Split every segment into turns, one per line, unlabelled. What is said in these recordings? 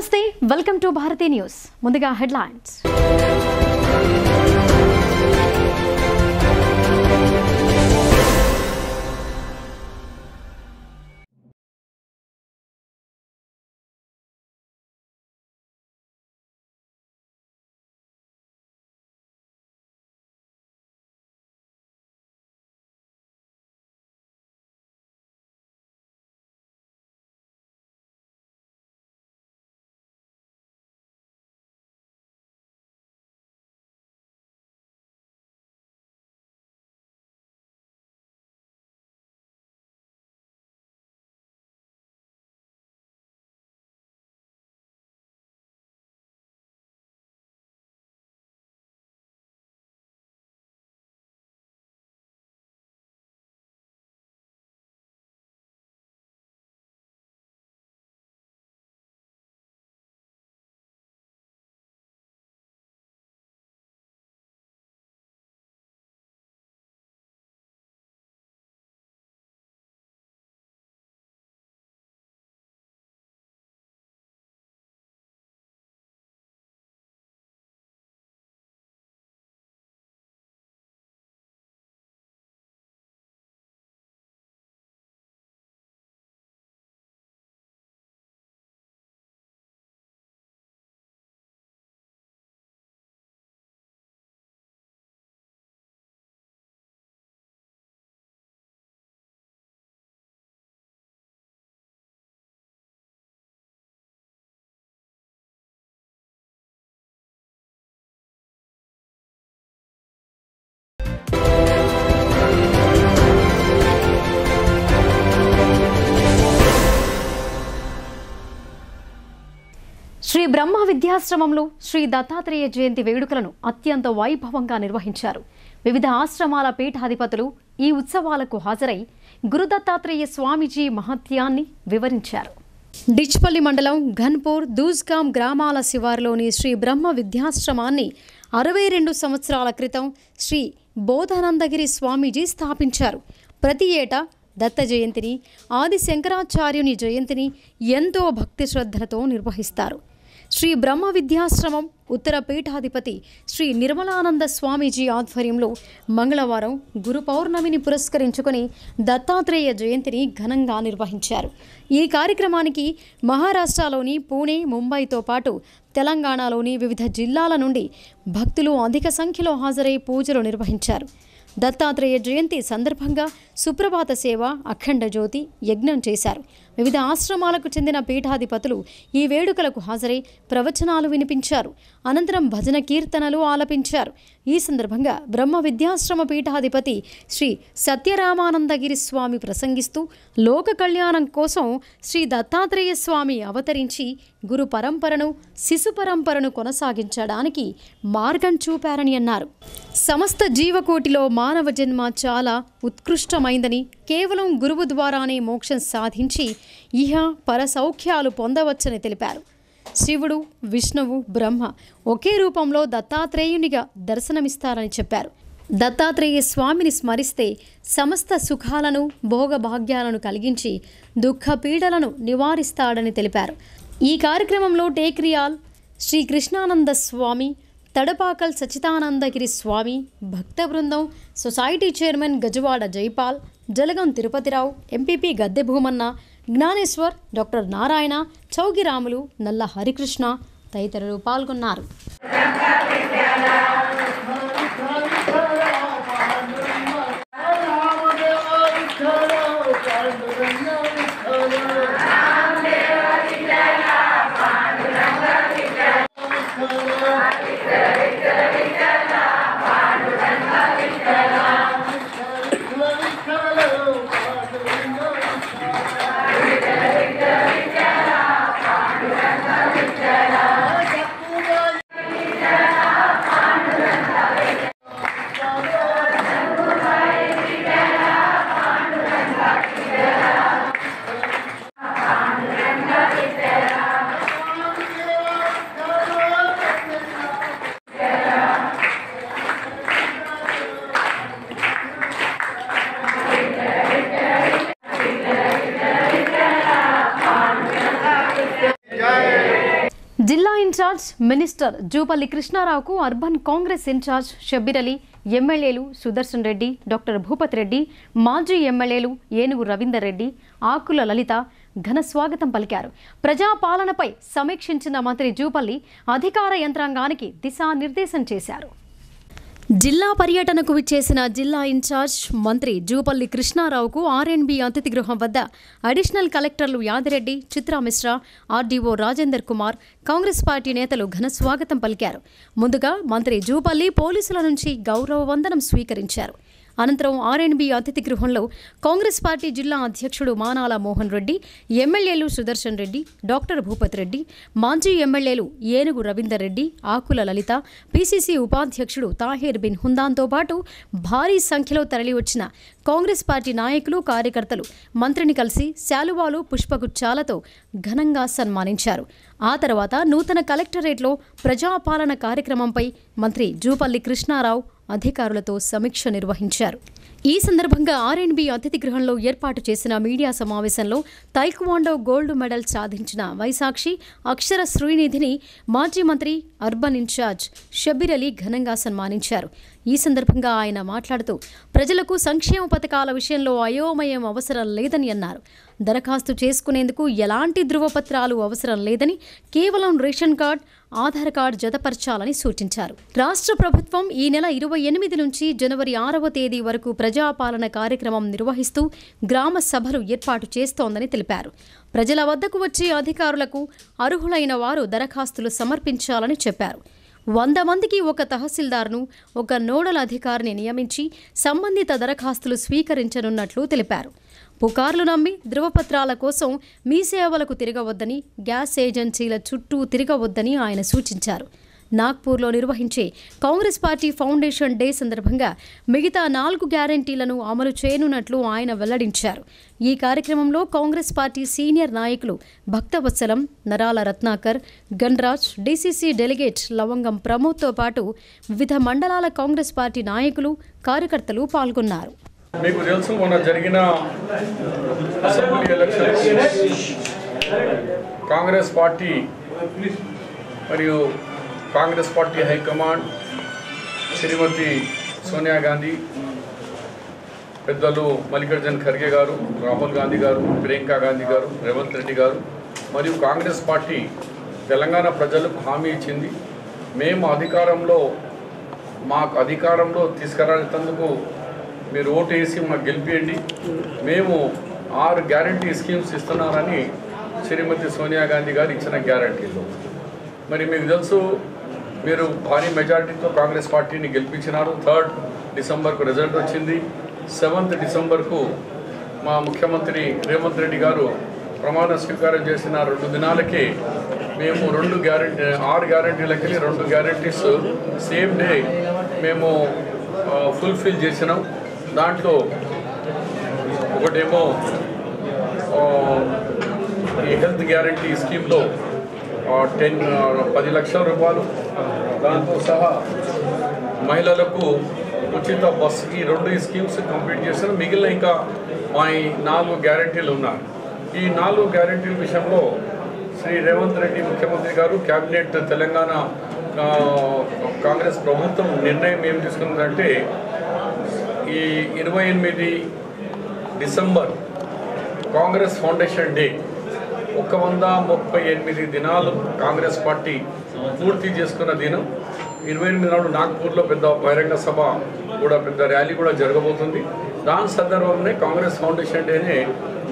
నమస్తే welcome to Bharati news ముందుగా headlines Shri బ్రహ్మ విద్యాశ్రమంలో శ్రీ దత్తాత్రేయ జయంతి వేడుకలను అత్యంత వైభవంగా నిర్వహించారు. వివిధ ఆశ్రమాల పీఠాధిపతులు ఈ ఉత్సవాలకు హాజరై గురు దత్తాత్రేయ స్వామీజీ మహత్యాన్ని వివరించారు. డిచ్పల్లి మండలం ఘన్పూర్ దూజ్గాం గ్రామాల శివారులోని శ్రీ బ్రహ్మ విద్యాశ్రమాన్ని 62 సంవత్సరాల క్రితం శ్రీ బోధానందగిరి స్వామీజీ స్థాపించారు. ప్రతి ఏటా దత్త జయంతిని, ఆది శంకరాచార్యుని జయంతిని ఎంతో భక్తి శ్రద్ధలతో నిర్వహిస్తారు. శ్రీ బ్రహ్మ విద్యాశ్రమం ఉత్తర పీఠాధిపతి శ్రీ నిర్మలానంద స్వామీజీ ఆధ్వర్యంలో మంగళవారం గురు పౌర్ణమిని పురస్కరించుకొని దత్తాత్రేయ జయంతిని ఘనంగా నిర్వహించారు. ఈ కార్యక్రమానికి మహారాష్ట్రలోని పూణే, ముంబైతో పాటు తెలంగాణలోని వివిధ జిల్లాల నుండి భక్తులు అధిక సంఖ్యలో హాజరై పూజలు నిర్వహించారు. దత్తాత్రేయ జయంతి సందర్భంగా సుప్రభాత సేవ, అఖండ జ్యోతి యజ్ఞం చేశారు. వివిధ ఆశ్రమాలకు చెందిన పీఠాధిపతులు ఈ వేడుకలకు హాజరై ప్రవచనాలు వినిపించారు. అనంతరం భజన కీర్తనలు ఆలపించారు. ఈ సందర్భంగా బ్రహ్మ విద్యాశ్రమ పీఠాధిపతి శ్రీ సత్యరామానందగిరి స్వామి ప్రసంగిస్తూ లోక కళ్యాణం కోసం శ్రీ దత్తాత్రేయ స్వామి అవతరించి గురు పరంపరను, శిశు పరంపరను కొనసాగించడానికి మార్గం చూపారని అన్నారు. సమస్త జీవకోటిలో మానవ జన్మ చాలా ఉత్కృష్టమైందని, కేవలం గురువు ద్వారానే మోక్షం సాధించి ఇహ పర సౌఖ్యాలు పొందవచ్చని తెలిపారు. శివుడు, విష్ణువు, బ్రహ్మ ఒకే రూపంలో దత్తాత్రేయునిగా దర్శనమిస్తారని చెప్పారు. దత్తాత్రేయ స్వామిని స్మరిస్తే సమస్త సుఖాలను, భోగభాగ్యాలను కలిగించి దుఃఖ పీడలను నివారిస్తాడని తెలిపారు. ఈ కార్యక్రమంలో టేక్రియాల్ శ్రీ కృష్ణానంద స్వామి, తడపాకల్ సచితానందగిరి స్వామి, భక్త బృందం, society chairman Gajavada Jaipal, Jalagam Tirupathirao, MPP Gadde Bhumanna, Gnaneshwar, doctor Narayana, Chougiramulu, Nalla Harikrishna తదితరులు పాల్గొన్నారు. ఇన్ఛార్జ్ మినిస్టర్ జూపల్లి కృష్ణారావుకు అర్బన్ కాంగ్రెస్ ఇన్ఛార్జ్ షబ్బీర్ అలీ, ఎమ్మెల్యేలు సుదర్శన్ రెడ్డి, డాక్టర్ భూపత్ రెడ్డి, మాజీ ఎమ్మెల్యేలు ఏనుగు రవీందర్ రెడ్డి, ఆకుల లలిత ఘన స్వాగతం పలికారు. ప్రజాపాలనపై సమీక్షించిన మంత్రి జూపల్లి అధికార యంత్రాంగానికి దిశానిర్దేశం చేశారు. జిల్లా పర్యటనకు విచ్చేసిన జిల్లా ఇన్ఛార్జ్ మంత్రి జూపల్లి కృష్ణారావుకు ఆర్ఎన్బి అతిథి గృహం వద్ద అడిషనల్ కలెక్టర్లు యాదిరెడ్డి, చిత్రా మిశ్రా, ఆర్డీఓ రాజేందర్ కుమార్, కాంగ్రెస్ పార్టీ నేతలు ఘన స్వాగతం పలికారు. ముందుగా మంత్రి జూపల్లి పోలీసుల నుంచి గౌరవ వందనం స్వీకరించారు. అనంతరం ఆర్ఎన్బి అతిథి గృహంలో కాంగ్రెస్ పార్టీ జిల్లా అధ్యక్షుడు మానాల మోహన్ రెడ్డి, ఎమ్మెల్యేలు సుదర్శన్ రెడ్డి, డాక్టర్ భూపత్ రెడ్డి, మాజీ ఎమ్మెల్యేలు ఏనుగు రవీందర్ రెడ్డి, ఆకుల లలిత, పిసిసి ఉపాధ్యక్షుడు తాహీర్ బిన్ హుందాన్తో పాటు భారీ సంఖ్యలో తరలివచ్చిన కాంగ్రెస్ పార్టీ నాయకులు, కార్యకర్తలు మంత్రిని కలిసి శాలువాలు, పుష్పగుచ్చాలతో ఘనంగా సన్మానించారు. ఆ తర్వాత నూతన కలెక్టరేట్లో ప్రజాపాలన కార్యక్రమంపై మంత్రి జూపల్లి కృష్ణారావు అధికారులతో సమీక్ష నిర్వహించారు. ఈ సందర్భంగా ఆర్ఎన్బి అతిథి గృహంలో ఏర్పాటు చేసిన మీడియా సమావేశంలో తైక్వాండో గోల్డ్ మెడల్ సాధించిన వైశాక్షి అక్షర శ్రీనిధిని మాజీ మంత్రి అర్బన్ ఇన్ఛార్జ్ షబ్బీర్ అలీ ఘనంగా సన్మానించారు. ఈ సందర్భంగా ఆయన మాట్లాడుతూ ప్రజలకు సంక్షేమ పథకాల విషయంలో అయోమయం అవసరం లేదని అన్నారు. దరఖాస్తు చేసుకునేందుకు ఎలాంటి ధృవపత్రాలు అవసరం లేదని, కేవలం రేషన్ కార్డ్, ఆధార్ కార్డు జతపరచాలని సూచించారు. రాష్ట్ర ప్రభుత్వం ఈ నెల 28 నుంచి జనవరి 6వ తేదీ వరకు ప్రజాపాలన కార్యక్రమం నిర్వహిస్తూ గ్రామ సభలు ఏర్పాటు చేస్తోందని తెలిపారు. ప్రజల వద్దకు వచ్చే అధికారులకు అర్హులైన వారు దరఖాస్తులు సమర్పించాలని చెప్పారు. 100 మందికి ఒక తహసీల్దార్ను, ఒక నోడల్ అధికారిని నియమించి సంబంధిత దరఖాస్తులు స్వీకరించనున్నట్లు తెలిపారు. పుకార్లు నమ్మి ధృవపత్రాల కోసం మీ సేవలకు తిరగవద్దని, గ్యాస్ ఏజెన్సీల చుట్టూ తిరగవద్దని ఆయన సూచించారు. నాగ్పూర్లో నిర్వహించే కాంగ్రెస్ పార్టీ ఫౌండేషన్ డే సందర్భంగా మిగతా 4 గ్యారంటీలను అమలు చేయనున్నట్లు ఆయన వెల్లడించారు. ఈ కార్యక్రమంలో కాంగ్రెస్ పార్టీ సీనియర్ నాయకులు భక్తవత్సలం, నరాల రత్నాకర్, గణరాజ్, డీసీసీ డెలిగేట్ లవంగం ప్రమోద్తో పాటు వివిధ మండలాల కాంగ్రెస్ పార్టీ నాయకులు, కార్యకర్తలు పాల్గొన్నారు.
మీకు తెలుసు, మొన్న జరిగిన అసెంబ్లీ ఎలక్షన్ కాంగ్రెస్ పార్టీ మరియు కాంగ్రెస్ పార్టీ హైకమాండ్ శ్రీమతి సోనియా గాంధీ, పెద్దలు మల్లికార్జున ఖర్గే గారు, రాహుల్ గాంధీ గారు, ప్రియాంక గాంధీ గారు, రేవంత్ రెడ్డి గారు మరియు కాంగ్రెస్ పార్టీ తెలంగాణ ప్రజలకు హామీ ఇచ్చింది. మేము మాకు అధికారంలో తీసుకురానందుకు మీరు ఓటు వేసి మాకు గెలిపియండి, మేము 6 గ్యారంటీ స్కీమ్స్ ఇస్తున్నారని శ్రీమతి సోనియా గాంధీ గారు ఇచ్చిన గ్యారంటీలు. మరి మీకు తెలుసు, మీరు భారీ మెజారిటీతో కాంగ్రెస్ పార్టీని గెలిపించినారు. 3 డిసెంబర్కు రిజల్ట్ వచ్చింది. 7th డిసెంబర్కు మా ముఖ్యమంత్రి రేవంత్ రెడ్డి గారు ప్రమాణ స్వీకారం చేసిన 2 దినాలకే మేము 6 గ్యారంటీలకి 2 గ్యారంటీస్ సేమ్ డే మేము ఫుల్ఫిల్ చేసినాం. దాంట్లో ఒకటేమో ఈ హెల్త్ గ్యారంటీ స్కీమ్లో 10 లక్షల రూపాయలు, దాంతో సహా మహిళలకు ఉచిత బస్, ఈ 2 స్కీమ్స్ కంప్లీట్ చేసిన. మిగిలిన ఇంకా మా 4 గ్యారంటీలు ఉన్నాయి. ఈ 4 గ్యారంటీల విషయంలో శ్రీ రేవంత్ రెడ్డి ముఖ్యమంత్రి గారు, క్యాబినెట్, తెలంగాణ కాంగ్రెస్ ప్రభుత్వం నిర్ణయం ఏం తీసుకున్నదంటే ఈ 28 డిసెంబర్ కాంగ్రెస్ ఫౌండేషన్ డే 138 దినాలు కాంగ్రెస్ పార్టీ పూర్తి చేసుకున్న దినం. 28 నాడు నాగ్పూర్లో పెద్ద బహిరంగ సభ కూడా, పెద్ద ర్యాలీ కూడా జరగబోతుంది. దాని సందర్భంలో కాంగ్రెస్ ఫౌండేషన్ డేనే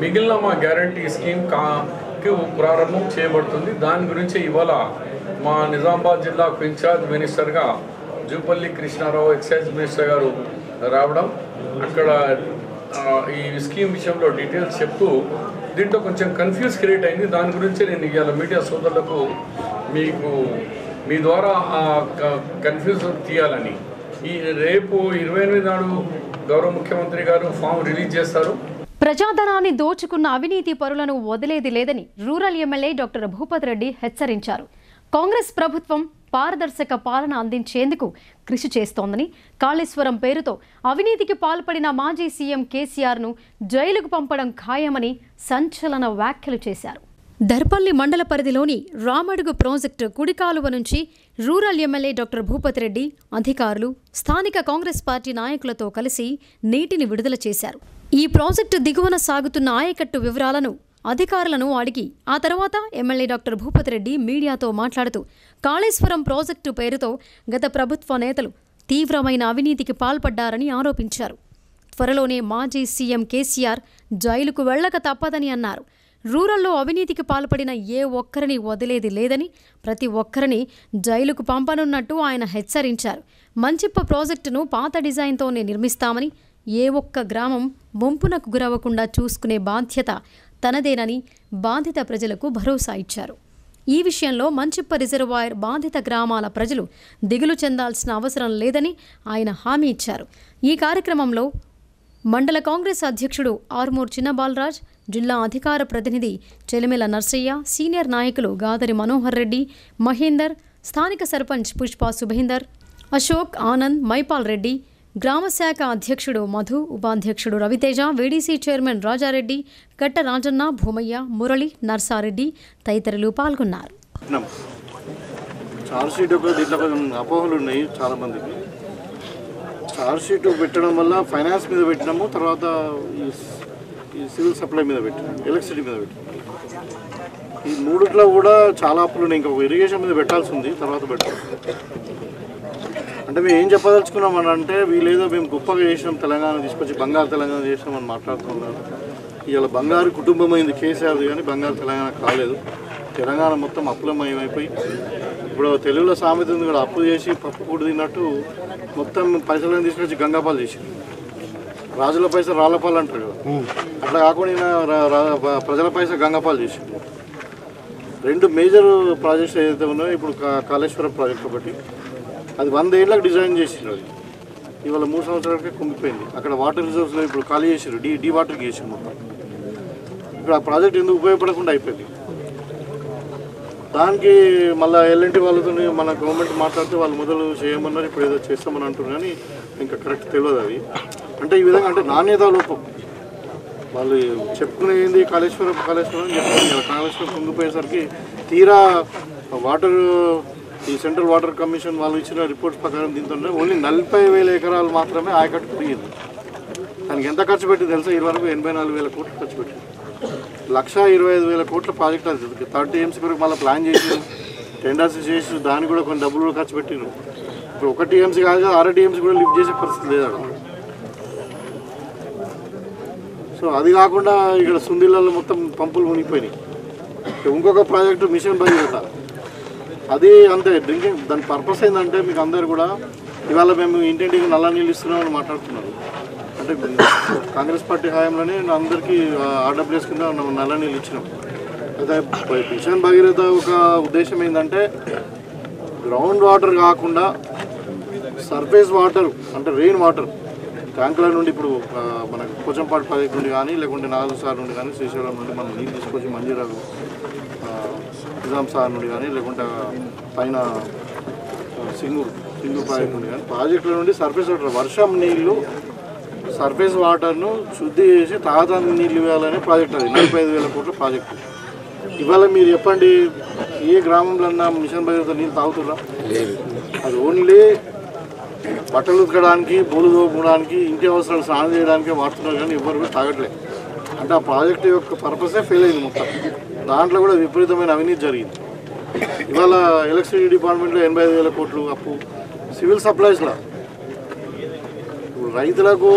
మిగిలిన మా గ్యారంటీ స్కీమ్కి ప్రారంభం చేయబడుతుంది. దాని గురించి ఇవాళ మా నిజామాబాద్ జిల్లాకు ఇన్ఛార్జ్ మినిస్టర్గా జూపల్లి కృష్ణారావు, ఎక్సైజ్ మినిస్టర్ గారు రావడం, అక్కడ ఈ స్కీమ్ విషయంలో డీటెయిల్స్ చెప్తూ దీంట్లో కొంచెం కన్ఫ్యూజ్ క్రియేట్ అయింది. దాని గురించి నేను ఇవాళ మీడియా సోదరులకు మీ ద్వారా కన్ఫ్యూజ్ తీయాలని, ఈ రేపు 28 నాడు గౌరవ ముఖ్యమంత్రి గారు ఫామ్ రిలీజ్ చేస్తారు.
ప్రజాధనాన్ని దోచుకున్న అవినీతి పరులను వదిలేది లేదని rural MLA doctor Bhupath Reddy హెచ్చరించారు. కాంగ్రెస్ ప్రభుత్వం పారదర్శక పాలన అందించేందుకు కృషి చేస్తోందని, కాళేశ్వరం పేరుతో అవినీతికి పాల్పడిన మాజీ సీఎం కేసీఆర్ను జైలుకు పంపడం ఖాయమని సంచలన వ్యాఖ్యలు చేశారు. దర్పల్లి మండల పరిధిలోని రామడుగు ప్రాజెక్టు కుడికాలువ నుంచి rural MLA doctor Bhupathi Reddy అధికారులు స్థానిక కాంగ్రెస్ పార్టీ నాయకులతో కలిసి నీటిని విడుదల చేశారు. ఈ ప్రాజెక్టు దిగువన సాగుతున్న ఆయకట్టు వివరాలను అధికారులను అడిగి ఆ తర్వాత ఎమ్మెల్యే డాక్టర్ భూపతి రెడ్డి మీడియాతో మాట్లాడుతూ కాళేశ్వరం ప్రాజెక్టు పేరుతో గత ప్రభుత్వ నేతలు తీవ్రమైన అవినీతికి పాల్పడ్డారని ఆరోపించారు. త్వరలోనే మాజీ సీఎం కేసీఆర్ జైలుకు వెళ్లక తప్పదని అన్నారు. రూరల్లో అవినీతికి పాల్పడిన ఏ ఒక్కరిని వదిలేది లేదని, ప్రతి ఒక్కరిని జైలుకు పంపనున్నట్టు ఆయన హెచ్చరించారు. మంచిప్ప ప్రాజెక్టును పాత డిజైన్తోనే నిర్మిస్తామని, ఏ ఒక్క గ్రామం ముంపునకు గురవ్వకుండా చూసుకునే బాధ్యత తనదేనని బాధిత ప్రజలకు భరోసా ఇచ్చారు. ఈ విషయంలో మంచిప్ప రిజర్వాయర్ బాధిత గ్రామాల ప్రజలు దిగులు చెందాల్సిన అవసరం లేదని ఆయన హామీ ఇచ్చారు. ఈ కార్యక్రమంలో మండల కాంగ్రెస్ అధ్యక్షుడు ఆర్మూర్ చిన్నబాలరాజ్, జిల్లా అధికార ప్రతినిధి చెలిమెల నర్సయ్య, సీనియర్ నాయకులు గాదరి మనోహర్ రెడ్డి, మహేందర్, స్థానిక సర్పంచ్ పుష్ప సుభేందర్, అశోక్, ఆనంద్, మైపాల్ రెడ్డి, గ్రామశాఖ అధ్యక్షుడు మధు, ఉపాధ్యక్షుడు రవితేజ, వీడీసీ చైర్మన్ రాజారెడ్డి, కట్ట రాజన్న, భూమయ్య, మురళి, నర్సారెడ్డి తదితరులు పాల్గొన్నారు.
చార్జ్షీట్ పెట్టడం వల్ల ఫైనాన్స్ మీద పెట్టినాము, తర్వాత ఈ సివిల్ సప్లై మీద పెట్టినాము, ఎలక్ట్రిసిటీ మీద పెట్టినాము. ఈ మూడిట్లో కూడా చాలా అప్పులు ఉన్నాయి. ఇంకా ఇరిగేషన్ మీద పెట్టాల్సి ఉంది, తర్వాత పెట్టాలి. అంటే మేము ఏం చెప్పదలుచుకున్నామని అంటే, వీళ్ళేదో మేము గొప్పగా చేసినాం, తెలంగాణ తీసుకొచ్చి బంగారు తెలంగాణ చేసినామని మాట్లాడుతున్నారు. ఇవాళ బంగారు కుటుంబం అయింది కేసీఆర్ది, కానీ బంగారు తెలంగాణ కాలేదు. తెలంగాణ మొత్తం అప్పులమయమైపోయి, ఇప్పుడు తెలుగులో సామెత ఉంది కూడా, అప్పు చేసి పప్పు కూడు తిన్నట్టు మొత్తం పైసలను తీసుకొచ్చి గంగాపాలు చేసింది. రాజుల పైస రాళ్ళపాలు అంటారు కదా, అట్లా కాకుండా ప్రజల పైస గంగాపాలు చేసింది. రెండు మేజర్ ప్రాజెక్ట్స్ ఏదైతే ఉన్నాయో, ఇప్పుడు కాళేశ్వరం ప్రాజెక్ట్ ఒకటి, అది 100 ఏళ్ళకి డిజైన్ చేసిండ్రు. అది ఇవాళ 3 సంవత్సరాలకే కుంగిపోయింది. అక్కడ వాటర్ రిజర్వ్స్లో ఇప్పుడు ఖాళీ చేసారు, డీ వాటర్కి చేసారు మొత్తం. ఇప్పుడు ఆ ప్రాజెక్ట్ ఎందుకు ఉపయోగపడకుండా అయిపోయింది. దానికి మళ్ళీ ఎల్ఎన్టీ వాళ్ళతో మన గవర్నమెంట్ మాట్లాడితే వాళ్ళు మొదలు చేయమన్నారు, ఇప్పుడు ఏదో చేస్తామని అంటున్నారు, కానీ ఇంకా కరెక్ట్ తెలియదు అది. అంటే ఈ విధంగా అంటే నాణ్యత లోపం. వాళ్ళు చెప్పుకునేది కాళేశ్వరం అని చెప్తారు. కాళేశ్వరం కుంగిపోయేసరికి తీరా వాటర్ ఈ సెంట్రల్ వాటర్ కమిషన్ వాళ్ళు ఇచ్చిన రిపోర్ట్స్ ప్రకారం దీంతో ఓన్లీ 40,000 ఎకరాలు మాత్రమే ఆయకట్టు తిరిగింది. దానికి ఎంత ఖర్చు పెట్టి తెలుసా? ఇదివరకు 84,000 కోట్లు ఖర్చు పెట్టింది. 1,25,000 కోట్ల ప్రాజెక్ట్ అది. 30 TMC వరకు మళ్ళీ ప్లాన్ చేసి టెండర్స్ చేసి దానికి కూడా కొన్ని డబ్బులు కూడా ఖర్చు పెట్టినారు. ఇప్పుడు 1 TMC కాదు కదా, 6 TMC కూడా లిఫ్ట్ చేసే పరిస్థితి లేదు అక్కడ. సో అది కాకుండా ఇక్కడ సుందిళ్ళలో మొత్తం పంపులు మునిగిపోయినాయి. ఇంకొక ప్రాజెక్టు మిషన్ భగీరథ, అది అంతే డ్రింకింగ్. దాని పర్పస్ ఏంటంటే, మీకు అందరు కూడా ఇవాళ మేము ఇంటింటికి నల్ల నీళ్ళు ఇస్తున్నామని మాట్లాడుతున్నారు. అంటే కాంగ్రెస్ పార్టీ హయాంలోనే అందరికీ ఆర్డబ్ల్యూఎస్ కింద నల్ల నీళ్ళు ఇచ్చినాం. అయితే మిషన్ భగీరథ ఒక ఉద్దేశం ఏంటంటే, గ్రౌండ్ వాటర్ కాకుండా సర్ఫేస్ వాటర్, అంటే రెయిన్ వాటర్ ట్యాంకుల నుండి, ఇప్పుడు మన పోచంపాడు ప్రాజెక్ట్ నుండి కానీ, లేకుంటే నాగసార్ నుండి కానీ, శ్రీశైలం నుండి మనం నీళ్ళు తీసుకొచ్చి మంజీరాకు నిజాం సార్ నుండి కానీ, లేకుంటే పైన సింగూరు ప్రాజెక్ట్ నుండి కానీ, ప్రాజెక్టుల నుండి సర్ఫేస్ వాటర్, వర్షం నీళ్లు సర్ఫేస్ వాటర్ను శుద్ధి చేసి తాగడానికి నీళ్ళు ఇవ్వాలనే ప్రాజెక్ట్. అది 45,000 కోట్ల ప్రాజెక్టు. ఇవాళ మీరు చెప్పండి, ఏ గ్రామంలో అన్నా మిషన్ భగీరథ నీళ్ళు తాగుతున్నా? అది ఓన్లీ బట్టలు ఉతకడానికి, బోలు తోముకోవడానికి, ఇంటి అవసరాలు స్నానం చేయడానికి వాడుతున్నారు, కానీ ఎవరు కూడా తాగట్లేదు. అంటే ఆ ప్రాజెక్టు యొక్క పర్పసే ఫెయిల్ అయింది మొత్తం. దాంట్లో కూడా విపరీతమైన అవినీతి జరిగింది. ఇవాళ ఎలక్ట్రిసిటీ డిపార్ట్మెంట్లో 85,000 కోట్లు అప్పు. సివిల్ సప్లైస్లో ఇప్పుడు రైతులకు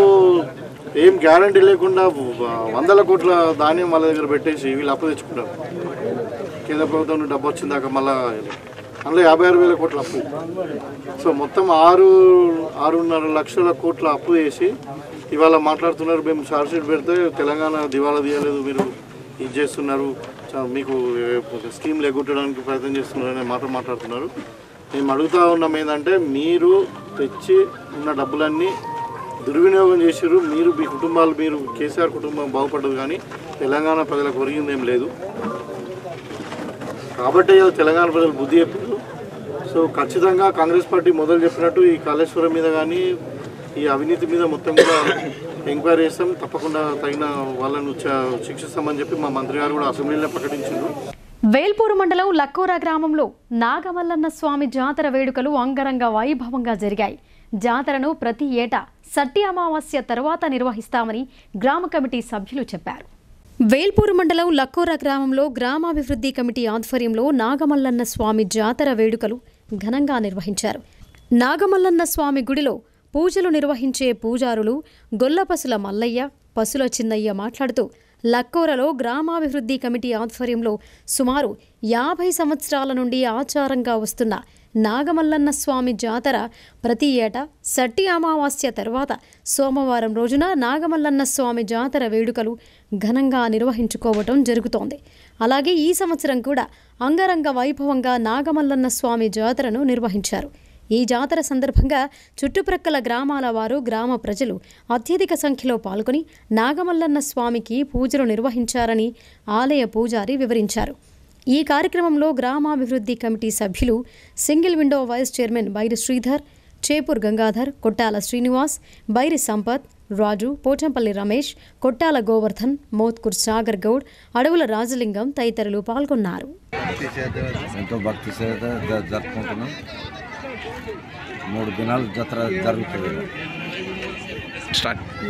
ఏం గ్యారంటీ లేకుండా 100 కోట్ల ధాన్యం వాళ్ళ దగ్గర పెట్టేసి వీళ్ళు అప్పు తెచ్చుకుంటారు. కేంద్ర ప్రభుత్వం డబ్బు వచ్చిందాక మళ్ళీ అందులో 56,000 కోట్ల అప్పు. సో మొత్తం 6.5 లక్షల కోట్ల అప్పు చేసి ఇవాళ మాట్లాడుతున్నారు, మేము ఛార్జ్షీట్ పెడితే తెలంగాణ దివాలా తీయలేదు, మీరు ఇది చేస్తున్నారు, మీకు స్కీమ్లు ఎగ్గొట్టడానికి ప్రయత్నం చేస్తున్నారు అనే మాట మాట్లాడుతున్నారు. మేము అడుగుతూ ఉన్నాం ఏంటంటే, మీరు తెచ్చి ఉన్న డబ్బులన్నీ దుర్వినియోగం చేసారు. మీరు మీ కుటుంబాలు, మీరు కేసీఆర్ కుటుంబం బాగుపడ్డదు, కానీ తెలంగాణ ప్రజలకు ఒరిగింది ఏం లేదు. కాబట్టి తెలంగాణ ప్రజలు బుద్ధి చెప్పారు. సో ఖచ్చితంగా కాంగ్రెస్ పార్టీ మొదలు చెప్పినట్టు ఈ కాళేశ్వరం మీద కానీ, ఈ అవినీతి మీద మొత్తం కూడా ఎంక్వైరీ చేస్తాం, తప్పకుండా తగిన వాళ్ళను శిక్షిస్తామని చెప్పి మా మంత్రి గారు కూడా అసెంబ్లీలో ప్రకటించారు.
వేల్పూరు మండలం లక్కోరా గ్రామంలో నాగమల్లన్న స్వామి జాతర వేడుకలు అంగరంగ వైభవంగా జరిగాయి. జాతరను ప్రతి ఏటా సట్టి అమావాస్య తర్వాత నిర్వహిస్తామని గ్రామ కమిటీ సభ్యులు చెప్పారు. వేల్పూరు మండలం లక్కోరా గ్రామంలో గ్రామాభివృద్ధి కమిటీ ఆధ్వర్యంలో నాగమల్లన్న స్వామి జాతర వేడుకలు ఘనంగా నిర్వహించారు. నాగమల్లన్న స్వామి గుడిలో పూజలు నిర్వహించే పూజారులు గొల్లపసుల మల్లయ్య, పసుల చిన్నయ్య మాట్లాడుతూ లక్కోరలో గ్రామాభివృద్ధి కమిటీ ఆధ్వర్యంలో సుమారు 50 సంవత్సరాల నుండి ఆచారంగా వస్తున్న నాగమల్లన్న స్వామి జాతర ప్రతి ఏటా సట్టి అమావాస్య తర్వాత సోమవారం రోజున నాగమల్లన్న స్వామి జాతర వేడుకలు ఘనంగా నిర్వహించుకోవటం జరుగుతోంది. అలాగే ఈ సంవత్సరం కూడా అంగరంగ వైభవంగా నాగమల్లన్న స్వామి జాతరను నిర్వహించారు. ఈ జాతర సందర్భంగా చుట్టుప్రక్కల గ్రామాల వారు, గ్రామ ప్రజలు అత్యధిక సంఖ్యలో పాల్గొని నాగమల్లన్న స్వామికి పూజలు నిర్వహించారని ఆలయ పూజారి వివరించారు. ఈ కార్యక్రమంలో గ్రామాభివృద్ధి కమిటీ సభ్యులు single window vice chairman Bairi Sridhar, Chepur Gangadhar, Kottala Srinivas, Bairi Sampath, రాజు, పోచంపల్లి రమేష్, కొట్టాల గోవర్ధన్, మోత్కూర్ సాగర్ గౌడ్, అడవుల రాజలింగం తదితరులు పాల్గొన్నారు.
3 దినాలు జాతర జరుగుతుంది.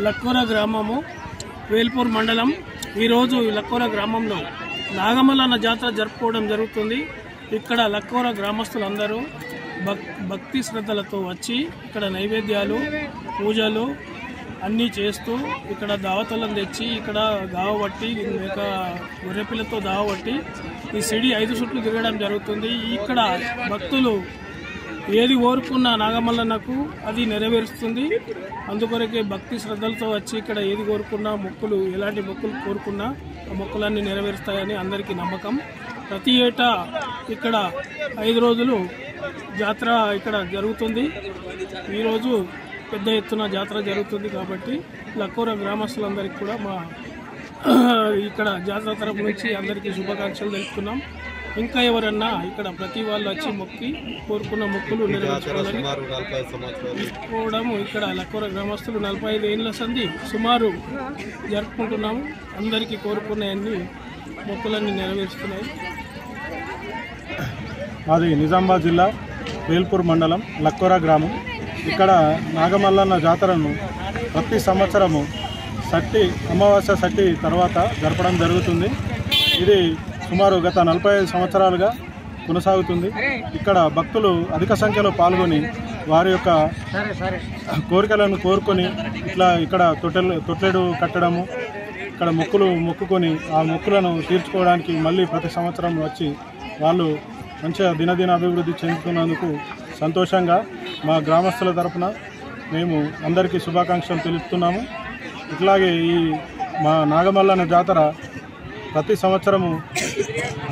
లక్కోరా గ్రామము, వేల్పూర్ మండలం. ఈరోజు లక్కోరా గ్రామంలో నాగమల్లన్న జాతర జరుపుకోవడం జరుగుతుంది. ఇక్కడ లక్కోరా గ్రామస్తులందరూ భక్తి శ్రద్ధలతో వచ్చి ఇక్కడ నైవేద్యాలు, పూజలు అన్నీ చేస్తూ ఇక్కడ దావతలను తెచ్చి ఇక్కడ దావబట్టి లేక గొర్రెపిల్లతో దావబట్టి ఈ సిడి 5 చుట్లు తిరగడం జరుగుతుంది. ఇక్కడ భక్తులు ఏది కోరుకున్న నాగమల్లన్నకు అది నెరవేరుస్తుంది. అందుకొరకే భక్తి శ్రద్ధలతో వచ్చి ఇక్కడ ఏది కోరుకున్నా, మొక్కులు ఎలాంటి మొక్కులు కోరుకున్నా ఆ మొక్కులన్నీ నెరవేరుస్తాయని అందరికీ నమ్మకం. ప్రతి ఏటా ఇక్కడ 5 రోజులు జాతర ఇక్కడ జరుగుతుంది. ఈరోజు పెద్ద ఎత్తున జాతర జరుగుతుంది కాబట్టి లక్కోరా గ్రామస్తులందరికీ కూడా మా ఇక్కడ జాతర తరపు నుంచి అందరికీ శుభాకాంక్షలు తెలుపుతున్నాం. ఇంకా ఎవరన్నా ఇక్కడ ప్రతి వాళ్ళు వచ్చి మొక్కి కోరుకున్న మొక్కులు నెరవేర్చుకోవాలని ఇక్కడ లక్కోరా గ్రామస్తులు 45 ఏళ్ల సంధి సుమారు జరుపుకుంటున్నాము. అందరికీ కోరుకున్నాయన్ని మొక్కులన్నీ నెరవేరుస్తున్నాయి.
మాది నిజామాబాద్ జిల్లా వేల్పూర్ మండలం లక్కోరా గ్రామం. ఇక్కడ నాగమల్లన్న జాతరను ప్రతి సంవత్సరము అమావాస్య సట్టి తర్వాత జరపడం జరుగుతుంది. ఇది సుమారు గత 45 సంవత్సరాలుగా కొనసాగుతుంది. ఇక్కడ భక్తులు అధిక సంఖ్యలో పాల్గొని వారి యొక్క కోరికలను కోరుకొని ఇక్కడ తొట్టెడు కట్టడము, ఇక్కడ మొక్కుకొని ఆ మొక్కులను తీర్చుకోవడానికి మళ్ళీ ప్రతి సంవత్సరం వచ్చి వాళ్ళు మంచిగా దినదిన అభివృద్ధి చెందుతున్నందుకు సంతోషంగా మా గ్రామస్తుల తరఫున మేము అందరికీ శుభాకాంక్షలు తెలుపుతున్నాము. ఇట్లాగే ఈ మా నాగమల్లన్న జాతర ప్రతి సంవత్సరము